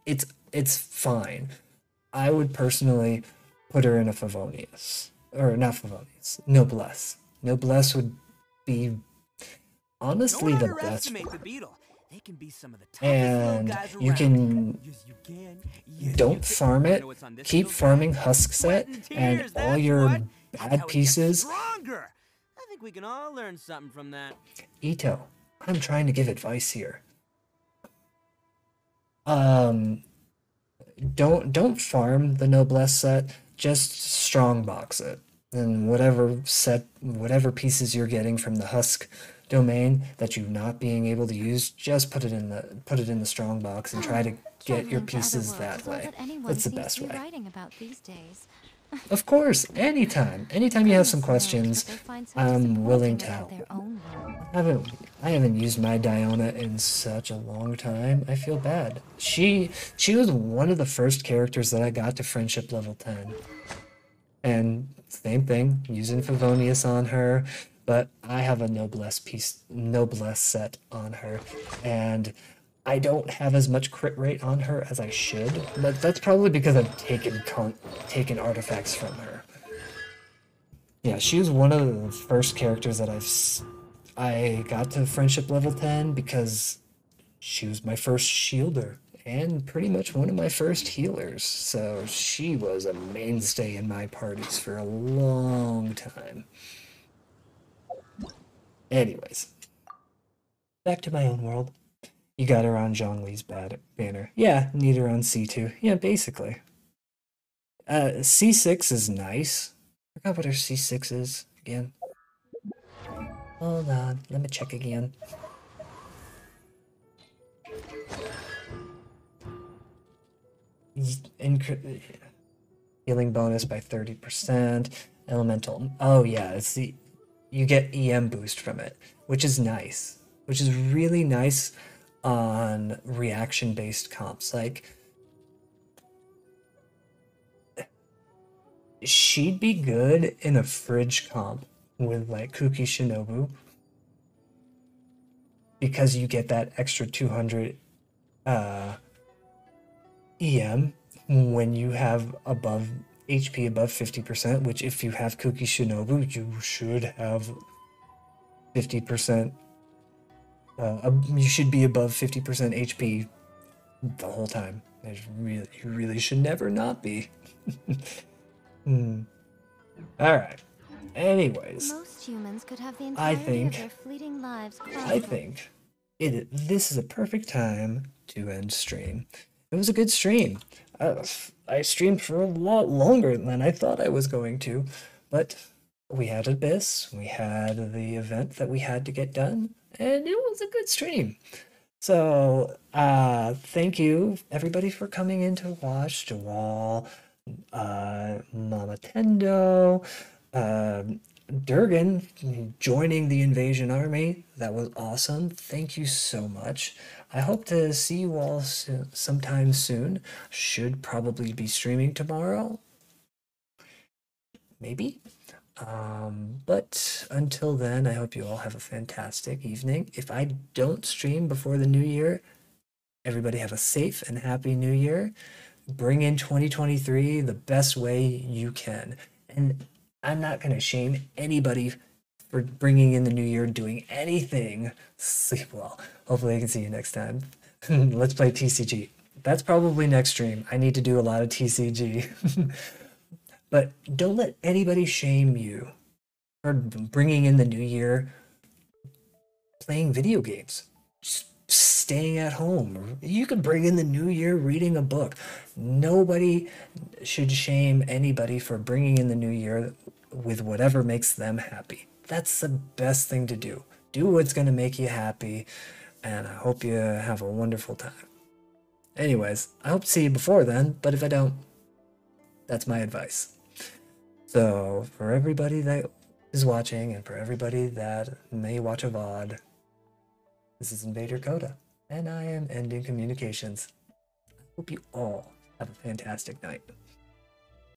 [SPEAKER 1] it's fine. I would personally put her in a Favonius. Or not Favonius, Noblesse. Noblesse would be honestly
[SPEAKER 9] Don't
[SPEAKER 1] the best.
[SPEAKER 9] underestimate the beetle. They can be some of the toughest little
[SPEAKER 1] And
[SPEAKER 9] guys
[SPEAKER 1] you
[SPEAKER 9] around.
[SPEAKER 1] can
[SPEAKER 9] Yes, you can. Yes,
[SPEAKER 1] don't
[SPEAKER 9] you can.
[SPEAKER 1] farm
[SPEAKER 9] Wanna
[SPEAKER 1] it,
[SPEAKER 9] know what's on this
[SPEAKER 1] keep
[SPEAKER 9] little
[SPEAKER 1] farming
[SPEAKER 9] guy?
[SPEAKER 1] husk
[SPEAKER 9] Sweat
[SPEAKER 1] set,
[SPEAKER 9] and
[SPEAKER 1] and
[SPEAKER 9] tears,
[SPEAKER 1] all
[SPEAKER 9] that's
[SPEAKER 1] your
[SPEAKER 9] what. That's how
[SPEAKER 1] bad
[SPEAKER 9] he gets
[SPEAKER 1] pieces.
[SPEAKER 9] stronger. I think we can all learn something from that.
[SPEAKER 1] Ito, I'm trying to give advice here. Don't farm the Noblesse set, just strongbox it. And whatever pieces you're getting from the husk domain that you're not being able to use, just put it in the strongbox and try to get your
[SPEAKER 8] Traveling to other
[SPEAKER 1] pieces
[SPEAKER 8] worlds
[SPEAKER 1] that
[SPEAKER 8] is all
[SPEAKER 1] way.
[SPEAKER 8] that anyone
[SPEAKER 1] That's the
[SPEAKER 8] seems
[SPEAKER 1] best
[SPEAKER 8] to be
[SPEAKER 1] way.
[SPEAKER 8] writing about these days.
[SPEAKER 1] Of course, anytime you have some
[SPEAKER 8] Goodness knows
[SPEAKER 1] questions,
[SPEAKER 8] what they find so
[SPEAKER 1] I'm willing
[SPEAKER 8] disappointing
[SPEAKER 1] to
[SPEAKER 8] about
[SPEAKER 1] help.
[SPEAKER 8] their own world.
[SPEAKER 1] I haven't used my Diona in such a long time. I feel bad. She was one of the first characters that I got to friendship level 10. And same thing, using Favonius on her, but I have a Noblesse set on her, and I don't have as much crit rate on her as I should, but that's probably because I've taken artifacts from her. Yeah, she was one of the first characters that I got to friendship level 10 because she was my first shielder and pretty much one of my first healers. So she was a mainstay in my parties for a long time. Anyways, back to my own world. You got her on Zhongli's banner. Yeah, need her on C2. Yeah, basically. C6 is nice. I forgot what her C6 is again. Hold on, let me check again. Healing bonus by 30%. Elemental. Oh yeah, you get EM boost from it, which is nice. Which is really nice on reaction-based comps. Like, she'd be good in a fridge comp with like Kuki Shinobu because you get that extra 200 EM when you have HP above 50%, which if you have Kuki Shinobu, you should have 50%. You should be above 50% HP the whole time. You really should never not be. Alright. Anyways,
[SPEAKER 8] Most humans could have the entirety of their fleeting lives
[SPEAKER 1] I think this is a perfect time to end stream. It was a good stream. I streamed for a lot longer than I thought I was going to, but we had Abyss, we had the event that we had to get done, and it was a good stream. So, thank you everybody for coming in to watch. Jawal, Mama Tendo, Durgan joining the invasion army. That was awesome. Thank you so much. I hope to see you all sometime soon. Should probably be streaming tomorrow. Maybe. But until then, I hope you all have a fantastic evening. If I don't stream before the new year, everybody have a safe and happy new year. Bring in 2023 the best way you can. And I'm not going to shame anybody for bringing in the new year, doing anything. Sleep well. Hopefully I can see you next time. Let's play TCG. That's probably next stream. I need to do a lot of TCG. But don't let anybody shame you for bringing in the new year playing video games. Just staying at home. You could bring in the new year reading a book. Nobody should shame anybody for bringing in the new year with whatever makes them happy. That's the best thing to do. Do what's going to make you happy, and I hope you have a wonderful time. Anyways, I hope to see you before then, but if I don't, that's my advice. So, for everybody that is watching, and for everybody that may watch a VOD, this is InvaderKota, and I am ending communications. I hope you all have a fantastic night.